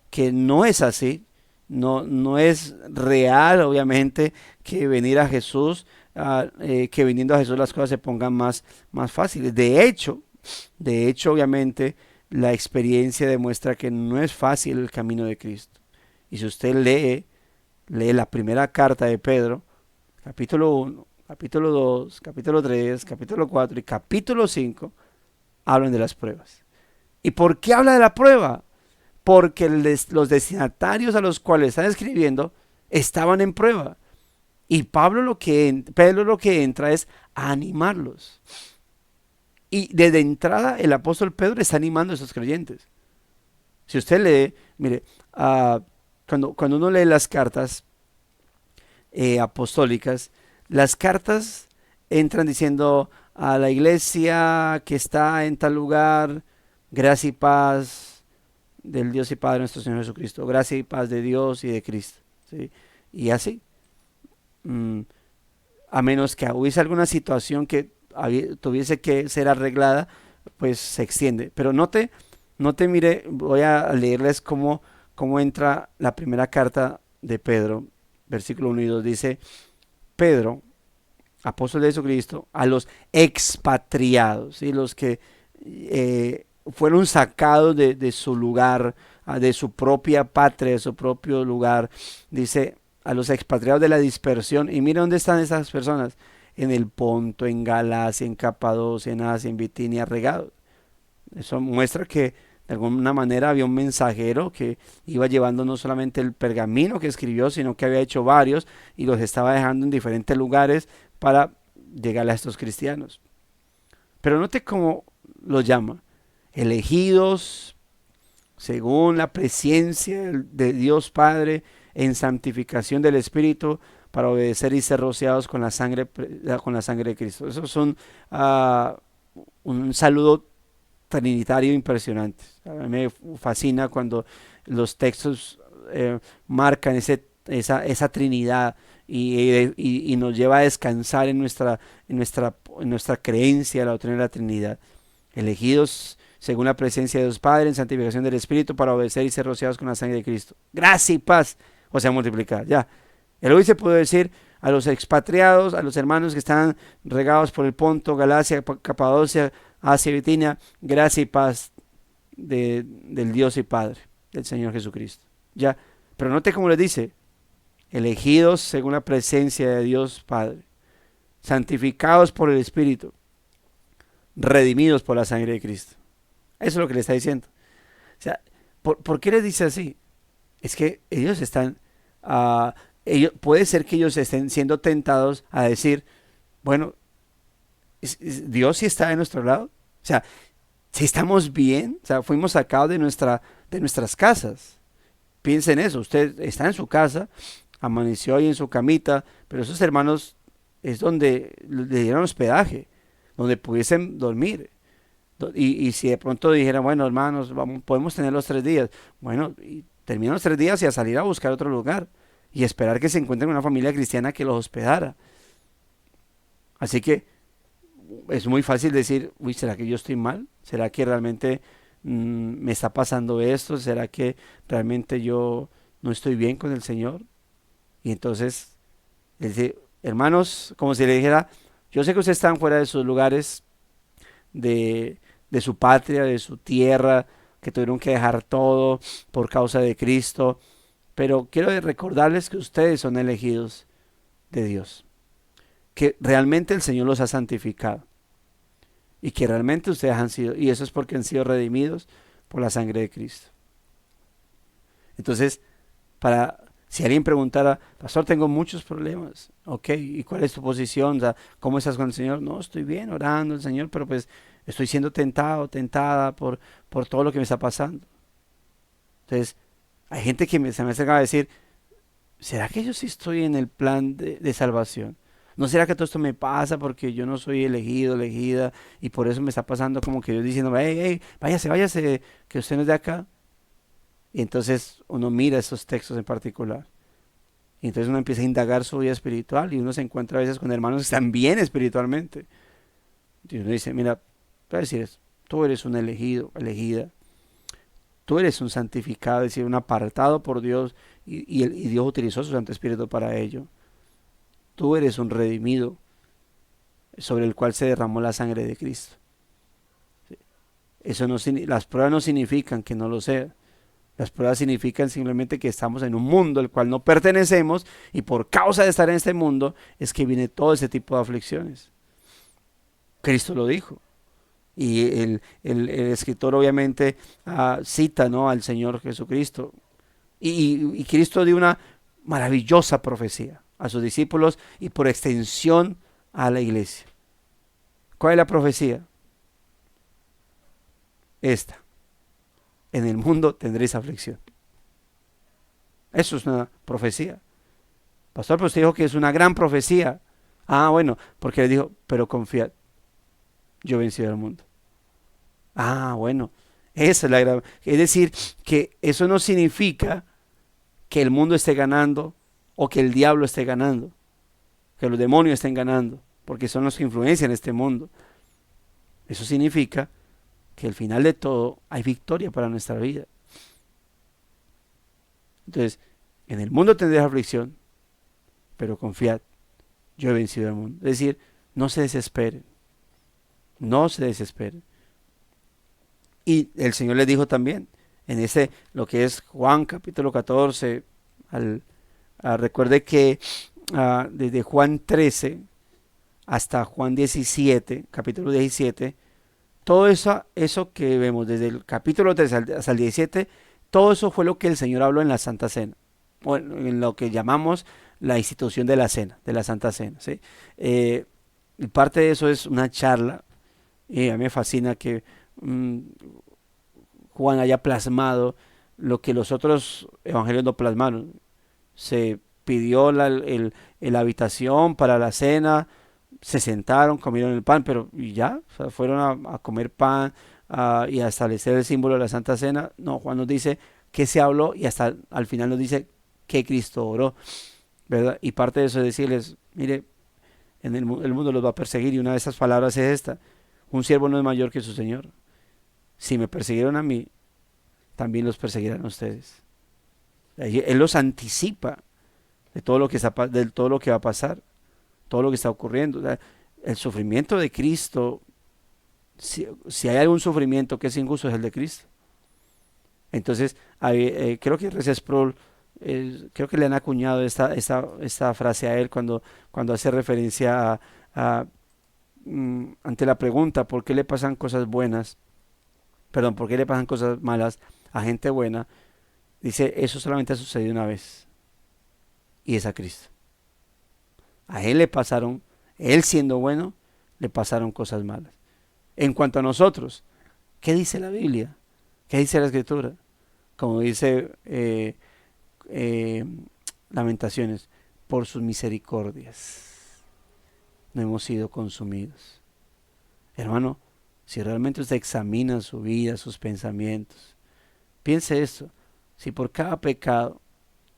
que no es así, no es real obviamente que venir a Jesús, que viniendo a Jesús las cosas se pongan más fáciles. De hecho obviamente, la experiencia demuestra que no es fácil el camino de Cristo. Y si usted lee la primera carta de Pedro, capítulo 1, capítulo 2, capítulo 3, capítulo 4 y capítulo 5, hablan de las pruebas. ¿Y por qué habla de la prueba? Porque los destinatarios a los cuales están escribiendo estaban en prueba. Y Pedro lo que entra es a animarlos. Y desde entrada el apóstol Pedro está animando a esos creyentes. Si usted lee, mire, cuando uno lee las cartas apostólicas, las cartas entran diciendo a la iglesia que está en tal lugar, gracia y paz del Dios y Padre nuestro Señor Jesucristo, gracia y paz de Dios y de Cristo, ¿sí? Y así, mm, a menos que hubiese alguna situación que tuviese que ser arreglada, pues se extiende. Pero note, mire, voy a leerles cómo entra la primera carta de Pedro, versículo 1 y 2, dice, Pedro, apóstol de Jesucristo, a los expatriados, ¿sí? Los que fueron sacados de su lugar, de su propia patria, de su propio lugar, dice, a los expatriados de la dispersión. Y mira dónde están esas personas, en el Ponto, en Galacia, en Capadocia, en Asia, en Bitinia, regados. Eso muestra que de alguna manera había un mensajero que iba llevando no solamente el pergamino que escribió, sino que había hecho varios y los estaba dejando en diferentes lugares para llegar a estos cristianos. Pero note cómo los llama: elegidos según la presencia de Dios Padre en santificación del Espíritu, para obedecer y ser rociados con la sangre de Cristo. Eso es un saludo trinitario impresionante. A mí me fascina cuando los textos marcan esa Trinidad y nos lleva a descansar en nuestra creencia de la doctrina de la Trinidad. Elegidos según la presencia de Dios Padre en santificación del Espíritu, para obedecer y ser rociados con la sangre de Cristo. Gracia y paz, o sea, multiplicar. Ya. El hoy se puede decir a los expatriados, a los hermanos que están regados por el Ponto, Galacia, Capadocia, Asia y Bitinia, gracia y paz del Dios y Padre, del Señor Jesucristo. Ya, pero note cómo les dice: elegidos según la presencia de Dios Padre, santificados por el Espíritu, redimidos por la sangre de Cristo. Eso es lo que le está diciendo. O sea, ¿por qué les dice así? Es que ellos están, puede ser que ellos estén siendo tentados a decir, bueno, Dios sí está de nuestro lado. O sea, si estamos bien, o sea, fuimos sacados de nuestras casas. Piensen eso, usted está en su casa, amaneció ahí en su camita, pero esos hermanos es donde le dieron hospedaje, donde pudiesen dormir. Y si de pronto dijeran, bueno, hermanos, podemos tener los 3 días, bueno, y terminan los 3 días y a salir a buscar otro lugar y esperar que se encuentren una familia cristiana que los hospedara. Así que es muy fácil decir, uy, ¿será que yo estoy mal? ¿Será que realmente me está pasando esto? ¿Será que realmente yo no estoy bien con el Señor? Y entonces, dice, hermanos, como si le dijera, yo sé que ustedes están fuera de sus lugares, de su patria, de su tierra, que tuvieron que dejar todo por causa de Cristo, pero quiero recordarles que ustedes son elegidos de Dios, que realmente el Señor los ha santificado y que realmente ustedes han sido, y eso es porque han sido redimidos por la sangre de Cristo. Entonces, si alguien preguntara, pastor, tengo muchos problemas, ok, ¿y cuál es tu posición? O sea, ¿cómo estás con el Señor? No, estoy bien orando al Señor, pero pues estoy siendo tentado, tentada por todo lo que me está pasando. Entonces, hay gente que se me acerca a decir, ¿será que yo sí estoy en el plan de salvación? ¿No será que todo esto me pasa porque yo no soy elegido, elegida, y por eso me está pasando como que Dios diciendo, hey, hey, váyase, que usted no es de acá? Y entonces uno mira esos textos en particular. Y entonces uno empieza a indagar su vida espiritual y uno se encuentra a veces con hermanos que están bien espiritualmente. Y uno dice, mira, voy a decir eso, tú eres un elegido, elegida. Tú eres un santificado, es decir, un apartado por Dios y Dios utilizó su Santo Espíritu para ello. Tú eres un redimido sobre el cual se derramó la sangre de Cristo. Las pruebas no significan que no lo sea. Las pruebas significan simplemente que estamos en un mundo al cual no pertenecemos y por causa de estar en este mundo es que viene todo ese tipo de aflicciones. Cristo lo dijo. Y el escritor obviamente cita, ¿no?, al Señor Jesucristo. Y Cristo dio una maravillosa profecía a sus discípulos y por extensión a la iglesia. ¿Cuál es la profecía? Esta: en el mundo tendréis aflicción. Eso es una profecía. Pastor, pues usted dijo que es una gran profecía. Ah, bueno, porque le dijo, pero confiad, yo vencí al mundo. Ah, bueno, esa es la gran. Es decir, que eso no significa que el mundo esté ganando o que el diablo esté ganando, que los demonios estén ganando, porque son los que influencian este mundo. Eso significa que al final de todo hay victoria para nuestra vida. Entonces, en el mundo tendréis aflicción, pero confiad, yo he vencido al mundo. Es decir, no se desesperen, no se desesperen. Y el Señor les dijo también, en lo que es Juan capítulo 14, recuerde que desde Juan 13 hasta Juan 17, capítulo 17, todo eso que vemos desde el capítulo 13 hasta el 17, todo eso fue lo que el Señor habló en la Santa Cena, bueno, en lo que llamamos la institución de la cena, de la Santa Cena, ¿sí? Y parte de eso es una charla, y a mí me fascina que Juan haya plasmado lo que los otros evangelios no plasmaron. Se pidió la habitación para la cena, se sentaron, comieron el pan, pero y ya, o sea, fueron a comer pan y a establecer el símbolo de la Santa Cena. No, Juan nos dice que se habló y hasta al final nos dice que Cristo oró, ¿verdad? Y parte de eso es decirles, mire, el mundo los va a perseguir y una de esas palabras es esta: un siervo no es mayor que su Señor. Si me persiguieron a mí, también los perseguirán a ustedes. Él los anticipa de todo lo que va a pasar, todo lo que está ocurriendo. O sea, el sufrimiento de Cristo, si hay algún sufrimiento que es injusto, es el de Cristo. Entonces, creo que R.C. Sproul, creo que le han acuñado esta frase a él cuando hace referencia ante la pregunta ¿por qué le pasan cosas buenas? Perdón, ¿por qué le pasan cosas malas a gente buena? Dice, eso solamente ha sucedido una vez, y es a Cristo. A él le pasaron, él siendo bueno, le pasaron cosas malas. En cuanto a nosotros, ¿qué dice la Biblia? ¿Qué dice la Escritura? Como dice Lamentaciones, por sus misericordias no hemos sido consumidos. Hermano, si realmente usted examina su vida, sus pensamientos, piense esto: si por cada pecado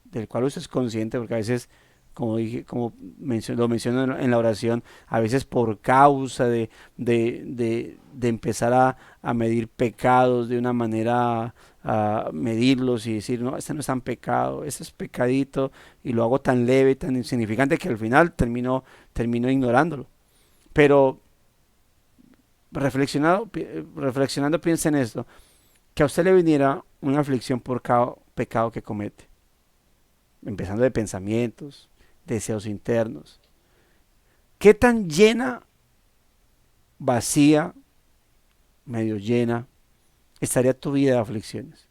del cual usted es consciente, porque a veces, como lo menciono en la oración, a veces por causa de empezar a medir pecados de una manera, a medirlos y decir, no, este no es tan pecado, este es pecadito, y lo hago tan leve, tan insignificante, que al final termino ignorándolo. Pero reflexionando, piensa en esto: que a usted le viniera una aflicción por cada pecado que comete, empezando de pensamientos, deseos internos. ¿Qué tan llena, vacía, medio llena estaría tu vida de aflicciones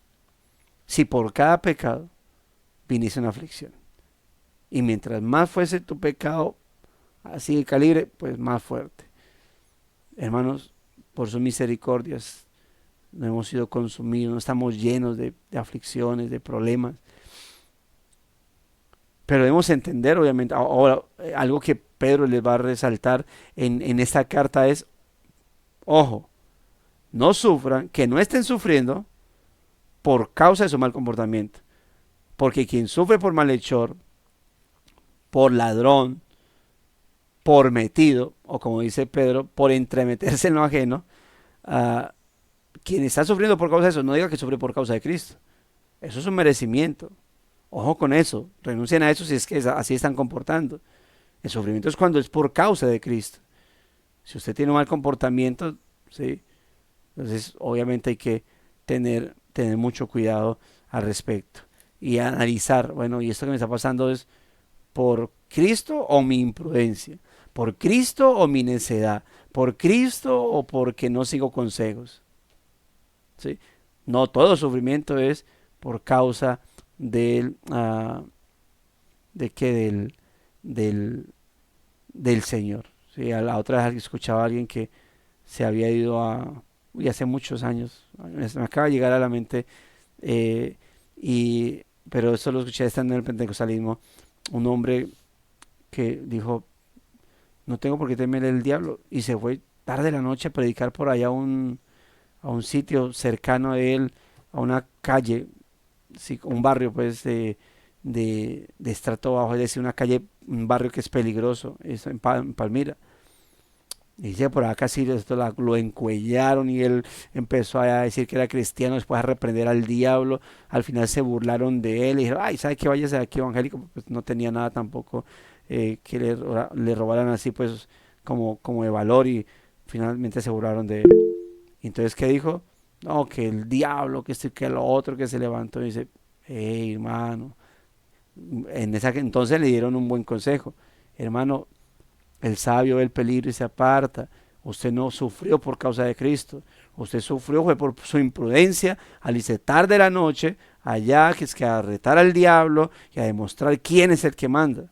si por cada pecado viniese una aflicción? Y mientras más fuese tu pecado, así de calibre, pues más fuerte. Hermanos, por sus misericordias no hemos sido consumidos, no estamos llenos de aflicciones, de problemas. Pero debemos entender, obviamente, ahora algo que Pedro les va a resaltar en esta carta es, ojo, no sufran, que no estén sufriendo por causa de su mal comportamiento. Porque quien sufre por malhechor, por ladrón, por metido, o como dice Pedro, por entremeterse en lo ajeno, quien está sufriendo por causa de eso, no diga que sufre por causa de Cristo. Eso es un merecimiento. Ojo con eso, renuncien a eso si es que así están comportando. El sufrimiento es cuando es por causa de Cristo. Si usted tiene un mal comportamiento, ¿sí?, Entonces, obviamente hay que tener mucho cuidado al respecto y analizar, bueno, ¿y esto que me está pasando es por Cristo o mi imprudencia? ¿Por Cristo o mi necedad? ¿Por Cristo o porque no sigo consejos? ¿Sí? No todo sufrimiento es por causa del, de que del, del Señor. ¿Sí? A la otra vez escuchaba a alguien que se había ido uy, hace muchos años, me acaba de llegar a la mente, eh, y, pero eso lo escuché estando en el pentecostalismo, un hombre que dijo, no tengo por qué temer el diablo, y se fue tarde de la noche a predicar por allá a un sitio cercano a él, a una calle, sí, un barrio pues de estrato bajo, es decir, una calle, un barrio que es peligroso, es en Palmira. Y dice, por acá sí esto lo encuellaron y él empezó a decir que era cristiano, después a reprender al diablo, al final se burlaron de él y dijeron, ay, ¿sabe qué? Váyase de aquí evangélico, pues no tenía nada tampoco que le robaran así pues como de valor y finalmente se burlaron de él. Y entonces, ¿qué dijo? No, que el diablo, que esto y que lo otro, que se levantó y dice, hey, hermano, entonces le dieron un buen consejo, hermano, el sabio ve el peligro y se aparta. Usted no sufrió por causa de Cristo. Usted sufrió fue por su imprudencia al irse tarde de la noche allá, que es que a retar al diablo y a demostrar quién es el que manda.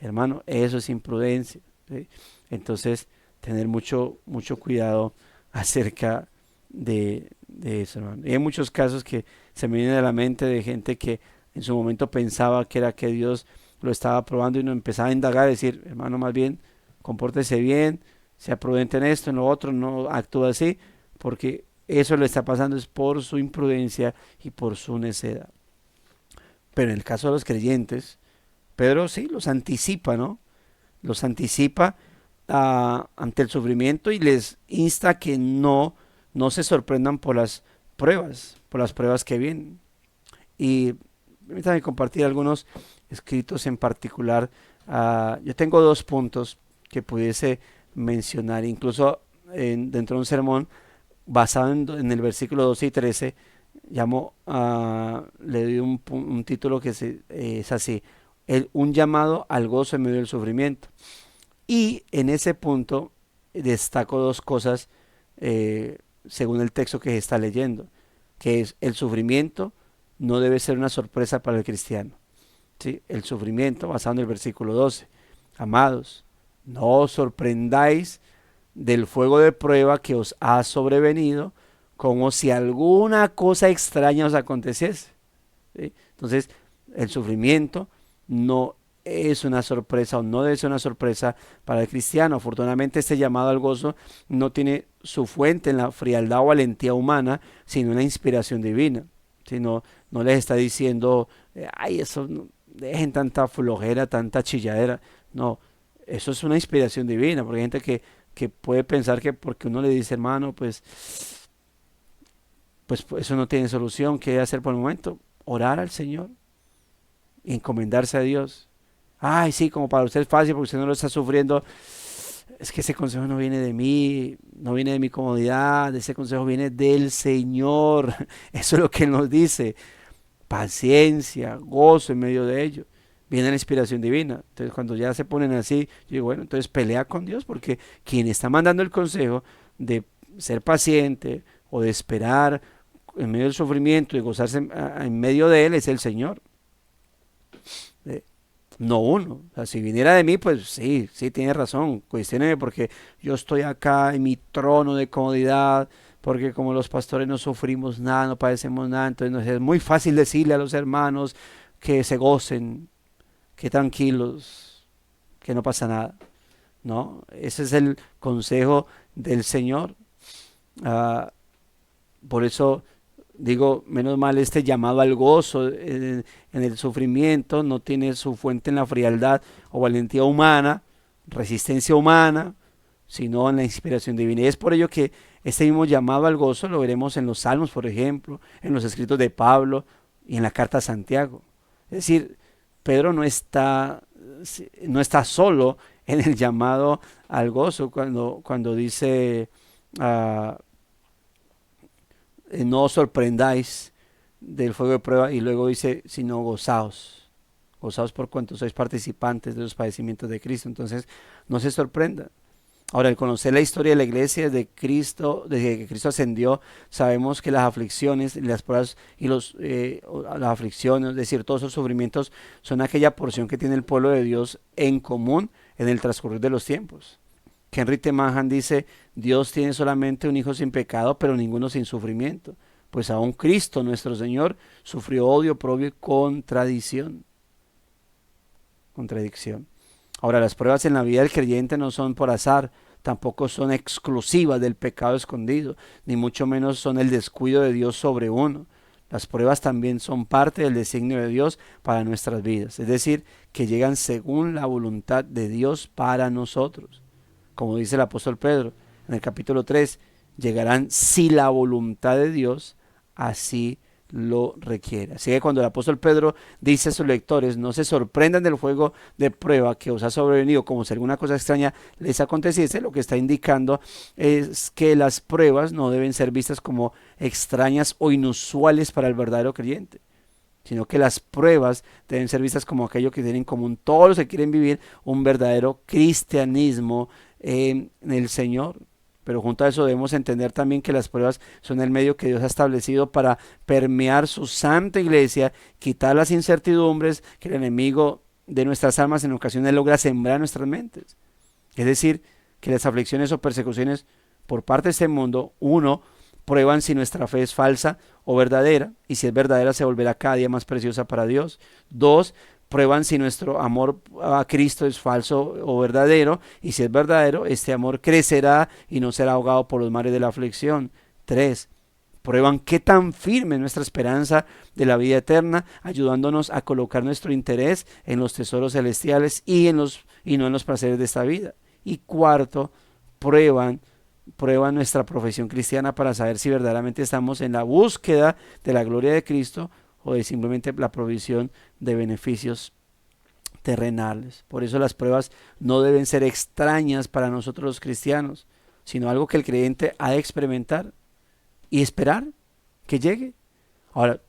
Hermano, eso es imprudencia. ¿Sí? Entonces, tener mucho cuidado acerca de eso, hermano. Y hay muchos casos que se me vienen a la mente de gente que en su momento pensaba que era que Dios lo estaba probando y no empezaba a indagar, decir, hermano, más bien, compórtese bien, sea prudente en esto, en lo otro, no actúe así, porque eso le está pasando es por su imprudencia y por su necedad. Pero en el caso de los creyentes, Pedro sí los anticipa, ¿no? Los anticipa ante el sufrimiento y les insta a que no se sorprendan por las pruebas que vienen. Y permítanme compartir algunos escritos en particular. Yo tengo dos puntos que pudiese mencionar, incluso dentro de un sermón basado en el versículo 12 y 13, le doy un título que es así, un llamado al gozo en medio del sufrimiento. Y en ese punto destaco dos cosas según el texto que se está leyendo, que es el sufrimiento no debe ser una sorpresa para el cristiano. ¿Sí? El sufrimiento, basado en el versículo 12. Amados, no os sorprendáis del fuego de prueba que os ha sobrevenido, como si alguna cosa extraña os aconteciese. ¿Sí? Entonces, el sufrimiento no es una sorpresa o no debe ser una sorpresa para el cristiano. Afortunadamente, este llamado al gozo no tiene su fuente en la frialdad o valentía humana, sino en la inspiración divina. ¿Sí? No les está diciendo, ay, eso, dejen tanta flojera, tanta chilladera. No, eso es una inspiración divina, porque hay gente que puede pensar que porque uno le dice, hermano, pues eso no tiene solución. ¿Qué hacer por el momento? Orar al Señor y encomendarse a Dios. Ay, sí, como para usted es fácil porque usted no lo está sufriendo. Es que ese consejo no viene de mí, no viene de mi comodidad, ese consejo viene del Señor. Eso es lo que Él nos dice. Paciencia, gozo en medio de ello. Viene la inspiración divina. Entonces, cuando ya se ponen así, yo digo, bueno, entonces pelea con Dios porque quien está mandando el consejo de ser paciente o de esperar en medio del sufrimiento y gozarse en medio de Él es el Señor. Eh, no uno. O sea, si viniera de mí, pues sí, sí tiene razón. Cuestióneme porque yo estoy acá en mi trono de comodidad, porque como los pastores no sufrimos nada, no padecemos nada, entonces nos es muy fácil decirle a los hermanos que se gocen, que tranquilos, que no pasa nada. No, ese es el consejo del Señor. Ah, por eso digo, menos mal este llamado al gozo en el sufrimiento no tiene su fuente en la frialdad o valentía humana, resistencia humana, sino en la inspiración divina. Y es por ello que este mismo llamado al gozo lo veremos en los Salmos, por ejemplo, en los escritos de Pablo y en la carta a Santiago. Es decir, Pedro no está solo en el llamado al gozo cuando dice... Uh, no os sorprendáis del fuego de prueba, y luego dice, sino gozaos. Gozaos por cuanto sois participantes de los padecimientos de Cristo. Entonces, no se sorprendan. Ahora, al conocer la historia de la iglesia de Cristo, desde que Cristo ascendió, sabemos que las aflicciones y las pruebas y las aflicciones, es decir, todos esos sufrimientos, son aquella porción que tiene el pueblo de Dios en común en el transcurrir de los tiempos. Henry T. Mahan dice, Dios tiene solamente un hijo sin pecado, pero ninguno sin sufrimiento. Pues aún Cristo, nuestro Señor, sufrió odio, oprobio y contradicción. Ahora, las pruebas en la vida del creyente no son por azar, tampoco son exclusivas del pecado escondido, ni mucho menos son el descuido de Dios sobre uno. Las pruebas también son parte del designio de Dios para nuestras vidas, es decir, que llegan según la voluntad de Dios para nosotros. Como dice el apóstol Pedro en el capítulo 3, llegarán si la voluntad de Dios así lo requiere. Así que cuando el apóstol Pedro dice a sus lectores, no se sorprendan del fuego de prueba que os ha sobrevenido como si alguna cosa extraña les aconteciese, lo que está indicando es que las pruebas no deben ser vistas como extrañas o inusuales para el verdadero creyente, sino que las pruebas deben ser vistas como aquello que tienen en común todos los que quieren vivir un verdadero cristianismo en el Señor. Pero junto a eso debemos entender también que las pruebas son el medio que Dios ha establecido para permear su santa iglesia, quitar las incertidumbres que el enemigo de nuestras almas en ocasiones logra sembrar en nuestras mentes. Es decir, que las aflicciones o persecuciones por parte de este mundo, uno, prueban si nuestra fe es falsa o verdadera, y si es verdadera se volverá cada día más preciosa para Dios. Dos, prueban si nuestro amor a Cristo es falso o verdadero, y si es verdadero, este amor crecerá y no será ahogado por los mares de la aflicción. Tres, prueban qué tan firme es nuestra esperanza de la vida eterna, ayudándonos a colocar nuestro interés en los tesoros celestiales y no en los placeres de esta vida. Y cuarto, prueban nuestra profesión cristiana para saber si verdaderamente estamos en la búsqueda de la gloria de Cristo o de simplemente la provisión de beneficios terrenales. Por eso las pruebas no deben ser extrañas para nosotros los cristianos, sino algo que el creyente ha de experimentar y esperar que llegue. Ahora,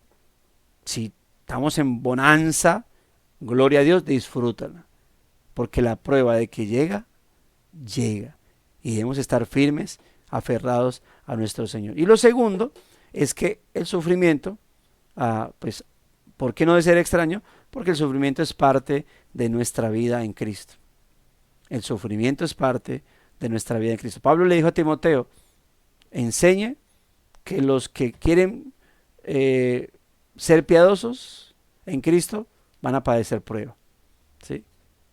si estamos en bonanza, gloria a Dios, disfrútala, porque la prueba de que llega, llega. Y debemos estar firmes, aferrados a nuestro Señor. Y lo segundo es que el sufrimiento, pues, ¿por qué no debe ser extraño? Porque el sufrimiento es parte de nuestra vida en Cristo. El sufrimiento es parte de nuestra vida en Cristo. Pablo le dijo a Timoteo, enseñe que los que quieren ser piadosos en Cristo van a padecer prueba, ¿sí?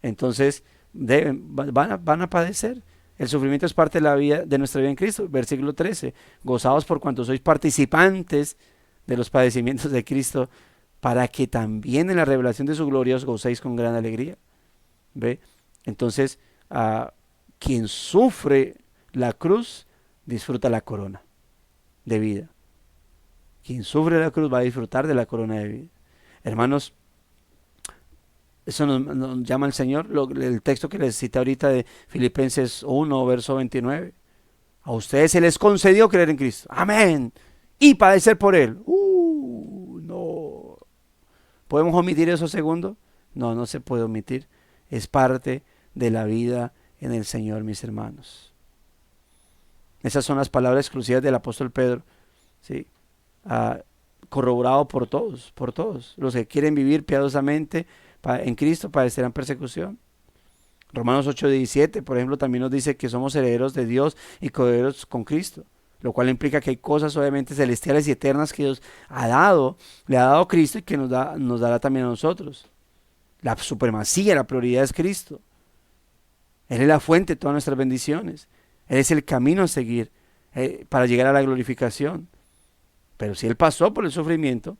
Entonces van a padecer. El sufrimiento es parte de la vida, de nuestra vida en Cristo. Versículo 13, gozaos por cuanto sois participantes de los padecimientos de Cristo, para que también en la revelación de su gloria os gocéis con gran alegría. ¿Ve? Entonces, quien sufre la cruz disfruta la corona de vida. Quien sufre la cruz va a disfrutar de la corona de vida. Hermanos, eso nos llama el Señor, el texto que les cité ahorita de Filipenses 1, verso 29. A ustedes se les concedió creer en Cristo. Amén. Y padecer por Él. No. ¿Podemos omitir eso segundo? No, no se puede omitir. Es parte de la vida en el Señor, mis hermanos. Esas son las palabras exclusivas del apóstol Pedro, ¿sí? Corroborado por todos. Los que quieren vivir piadosamente en Cristo padecerán persecución. Romanos 8:17, por ejemplo, también nos dice que somos herederos de Dios y coherederos con Cristo, lo cual implica que hay cosas obviamente celestiales y eternas que Dios le ha dado a Cristo y que nos dará también a nosotros. La supremacía, la prioridad es Cristo. Él es la fuente de todas nuestras bendiciones. Él es el camino a seguir para llegar a la glorificación. Pero si Él pasó por el sufrimiento,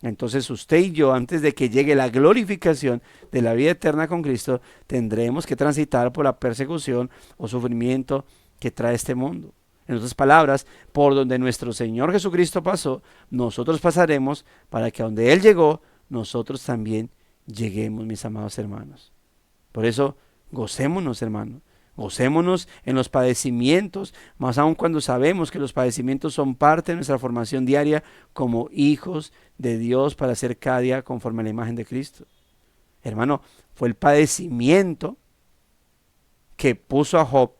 entonces usted y yo, antes de que llegue la glorificación de la vida eterna con Cristo, tendremos que transitar por la persecución o sufrimiento que trae este mundo. En otras palabras, por donde nuestro Señor Jesucristo pasó, nosotros pasaremos para que a donde Él llegó, nosotros también lleguemos, mis amados hermanos. Por eso, gocémonos, hermanos, Gocémonos en los padecimientos, más aún cuando sabemos que los padecimientos son parte de nuestra formación diaria como hijos de Dios para ser cada día conforme a la imagen de Cristo. Hermano, fue el padecimiento que puso a Job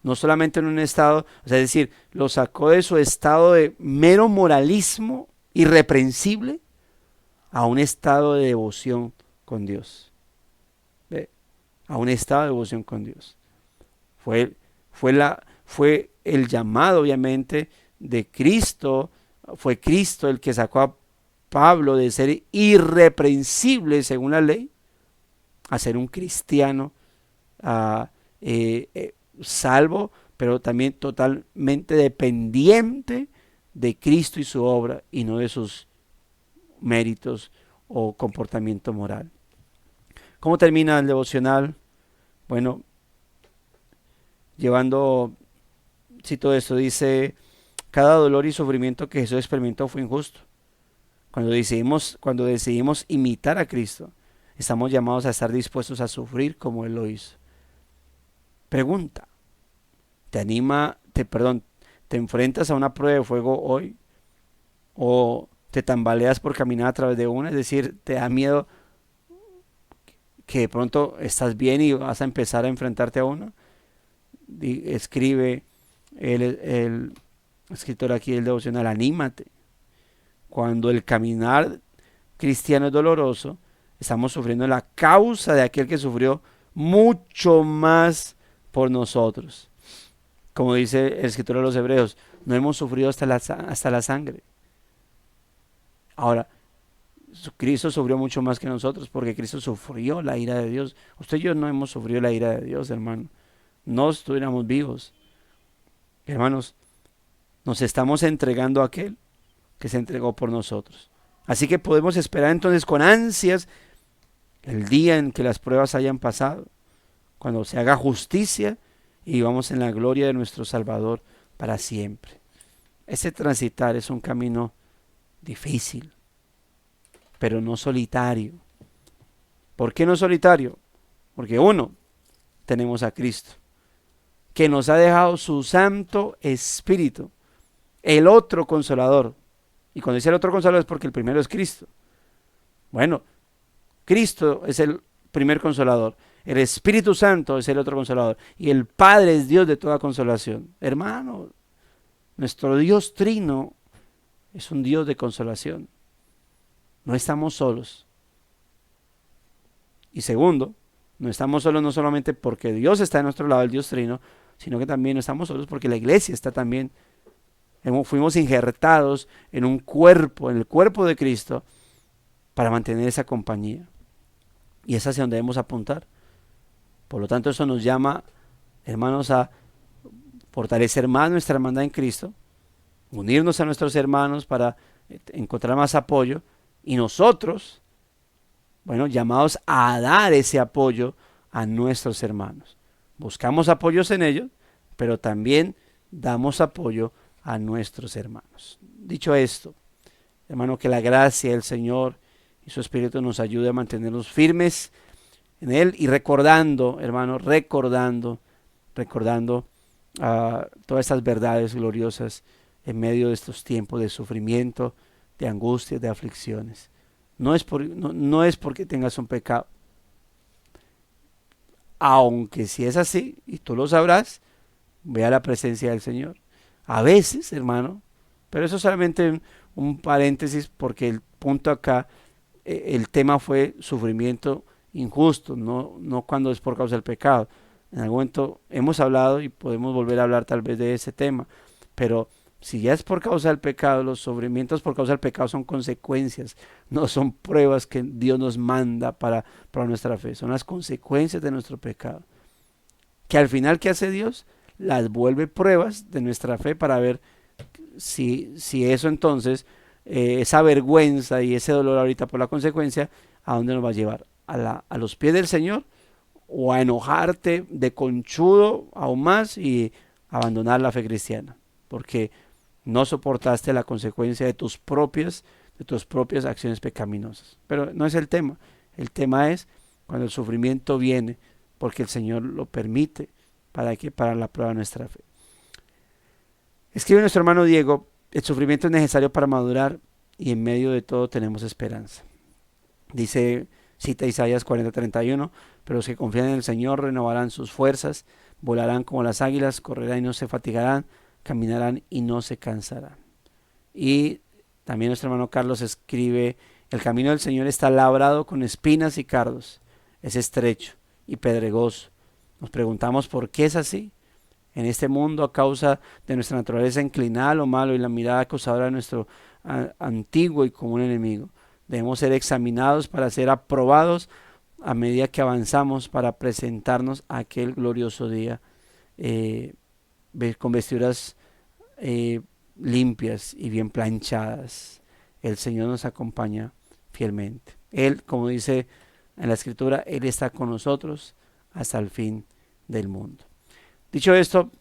no solamente en un estado, o sea, es decir, lo sacó de su estado de mero moralismo irreprensible a un estado de devoción con Dios. ¿Ve? A un estado de devoción con Dios. Fue el llamado, obviamente, de Cristo. Fue Cristo el que sacó a Pablo de ser irreprensible según la ley a ser un cristiano salvo, pero también totalmente dependiente de Cristo y su obra y no de sus méritos o comportamiento moral. ¿Cómo termina el devocional? Bueno, cito esto, dice: cada dolor y sufrimiento que Jesús experimentó fue injusto. Cuando decidimos imitar a Cristo, estamos llamados a estar dispuestos a sufrir como Él lo hizo. Pregunta: ¿te enfrentas a una prueba de fuego hoy? ¿O te tambaleas por caminar a través de una? Es decir, ¿te da miedo que de pronto estás bien y vas a empezar a enfrentarte a una? Escribe el escritor aquí del devocional: anímate. Cuando el caminar cristiano es doloroso, estamos sufriendo la causa de aquel que sufrió mucho más por nosotros. Como dice el escritor de los Hebreos, no hemos sufrido hasta la sangre. Ahora, Cristo sufrió mucho más que nosotros, porque Cristo sufrió la ira de Dios. Usted y yo no hemos sufrido la ira de Dios, hermano. No estuviéramos vivos. Hermanos, nos estamos entregando a aquel que se entregó por nosotros. Así que podemos esperar entonces con ansias el día en que las pruebas hayan pasado, cuando se haga justicia y vivamos en la gloria de nuestro Salvador para siempre. Ese transitar es un camino difícil, pero no solitario. ¿Por qué no solitario? Porque uno, tenemos a Cristo, que nos ha dejado su Santo Espíritu, el otro Consolador. Y cuando dice el otro Consolador es porque el primero es Cristo. Bueno, Cristo es el primer Consolador, el Espíritu Santo es el otro Consolador, y el Padre es Dios de toda consolación. Hermano, nuestro Dios Trino es un Dios de consolación. No estamos solos. Y segundo, no estamos solos no solamente porque Dios está a nuestro lado, el Dios Trino, sino que también no estamos solos porque la iglesia está también. Fuimos injertados en un cuerpo, en el cuerpo de Cristo, para mantener esa compañía. Y es hacia donde debemos apuntar. Por lo tanto, eso nos llama, hermanos, a fortalecer más nuestra hermandad en Cristo, unirnos a nuestros hermanos para encontrar más apoyo, y nosotros, bueno, llamados a dar ese apoyo a nuestros hermanos. Buscamos apoyos en ellos, pero también damos apoyo a nuestros hermanos. Dicho esto, hermano, que la gracia del Señor y su Espíritu nos ayude a mantenernos firmes en Él y recordando, hermano, recordando todas estas verdades gloriosas en medio de estos tiempos de sufrimiento, de angustia, de aflicciones. No es porque tengas un pecado, aunque si es así, y tú lo sabrás, ve a la presencia del Señor. A veces, hermano, pero eso es solamente un paréntesis, porque el punto acá, el tema fue sufrimiento injusto, no cuando es por causa del pecado. En algún momento hemos hablado y podemos volver a hablar tal vez de ese tema, pero si ya es por causa del pecado, los sufrimientos por causa del pecado son consecuencias, no son pruebas que Dios nos manda para nuestra fe, son las consecuencias de nuestro pecado. Que al final, ¿qué hace Dios? Las vuelve pruebas de nuestra fe para ver si eso entonces, esa vergüenza y ese dolor ahorita por la consecuencia, ¿a dónde nos va a llevar? ¿A los pies del Señor? ¿O a enojarte de conchudo aún más y abandonar la fe cristiana? Porque no soportaste la consecuencia de tus propias acciones pecaminosas. Pero no es el tema es cuando el sufrimiento viene porque el Señor lo permite para la prueba de nuestra fe. Escribe nuestro hermano Diego: el sufrimiento es necesario para madurar y en medio de todo tenemos esperanza. Dice, cita Isaías 40:31, pero los que confían en el Señor renovarán sus fuerzas, volarán como las águilas, correrán y no se fatigarán, caminarán y no se cansarán. Y también nuestro hermano Carlos escribe: el camino del Señor está labrado con espinas y cardos, es estrecho y pedregoso. Nos preguntamos por qué es así. En este mundo, a causa de nuestra naturaleza inclinada a lo malo y la mirada acusadora de nuestro antiguo y común enemigo, debemos ser examinados para ser aprobados a medida que avanzamos para presentarnos a aquel glorioso día con vestiduras limpias y bien planchadas. El Señor nos acompaña fielmente. Él, como dice en la Escritura, Él está con nosotros hasta el fin del mundo. Dicho esto,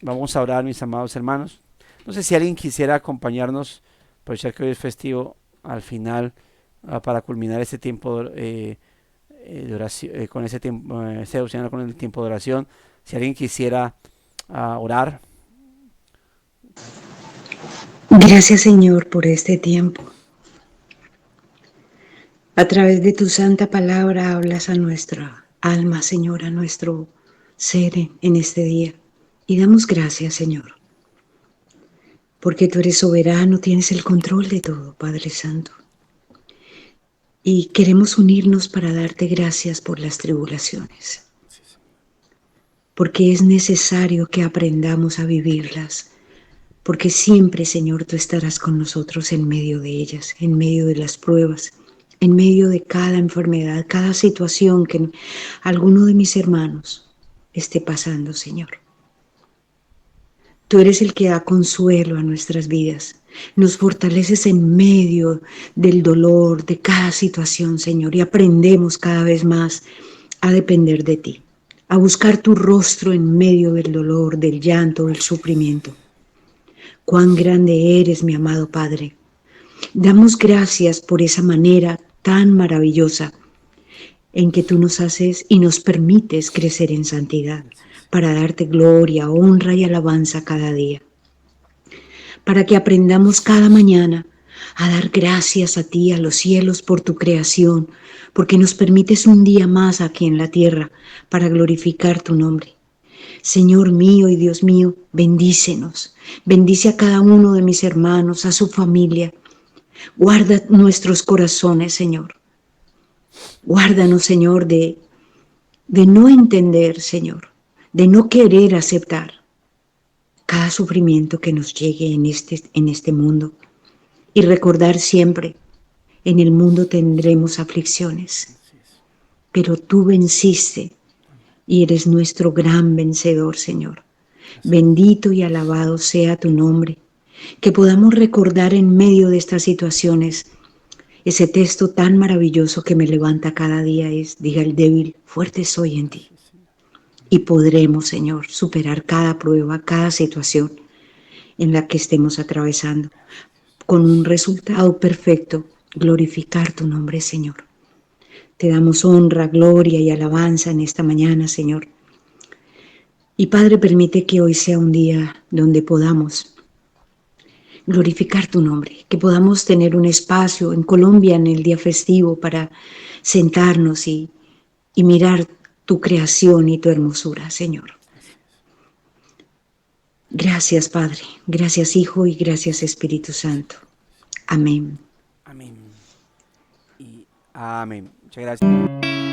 vamos a orar, mis amados hermanos. No sé si alguien quisiera acompañarnos, aprovechar que hoy es festivo, al final, para culminar este tiempo de oración, con ese tiempo, con el tiempo de oración. Si alguien quisiera orar. Gracias, Señor, por este tiempo. A través de tu santa palabra hablas a nuestra alma, Señor, a nuestro ser en este día. Y damos gracias, Señor, porque tú eres soberano, tienes el control de todo, Padre Santo. Y queremos unirnos para darte gracias por las tribulaciones, porque es necesario que aprendamos a vivirlas, porque siempre, Señor, tú estarás con nosotros en medio de ellas, en medio de las pruebas, en medio de cada enfermedad, cada situación que alguno de mis hermanos esté pasando, Señor. Tú eres el que da consuelo a nuestras vidas. Nos fortaleces en medio del dolor, de cada situación, Señor, y aprendemos cada vez más a depender de ti, a buscar tu rostro en medio del dolor, del llanto, del sufrimiento. Cuán grande eres, mi amado Padre. Damos gracias por esa manera tan maravillosa en que tú nos haces y nos permites crecer en santidad, para darte gloria, honra y alabanza cada día. Para que aprendamos cada mañana a dar gracias a ti, a los cielos, por tu creación, porque nos permites un día más aquí en la tierra para glorificar tu nombre. Señor mío y Dios mío, bendícenos, bendice a cada uno de mis hermanos, a su familia. Guarda nuestros corazones, Señor. Guárdanos, Señor, de no entender, Señor, de no querer aceptar cada sufrimiento que nos llegue en este mundo. Y recordar siempre, en el mundo tendremos aflicciones, pero tú venciste y eres nuestro gran vencedor, Señor. Bendito y alabado sea tu nombre. Que podamos recordar en medio de estas situaciones ese texto tan maravilloso que me levanta cada día es: diga el débil, fuerte soy en ti. Y podremos, Señor, superar cada prueba, cada situación en la que estemos atravesando, con un resultado perfecto, glorificar tu nombre, Señor. Te damos honra, gloria y alabanza en esta mañana, Señor. Y Padre, permite que hoy sea un día donde podamos glorificar tu nombre, que podamos tener un espacio en Colombia en el día festivo para sentarnos y mirar tu creación y tu hermosura, Señor. Gracias, Padre, gracias, Hijo, y gracias, Espíritu Santo. Amén. Amén. Y amén. Muchas gracias.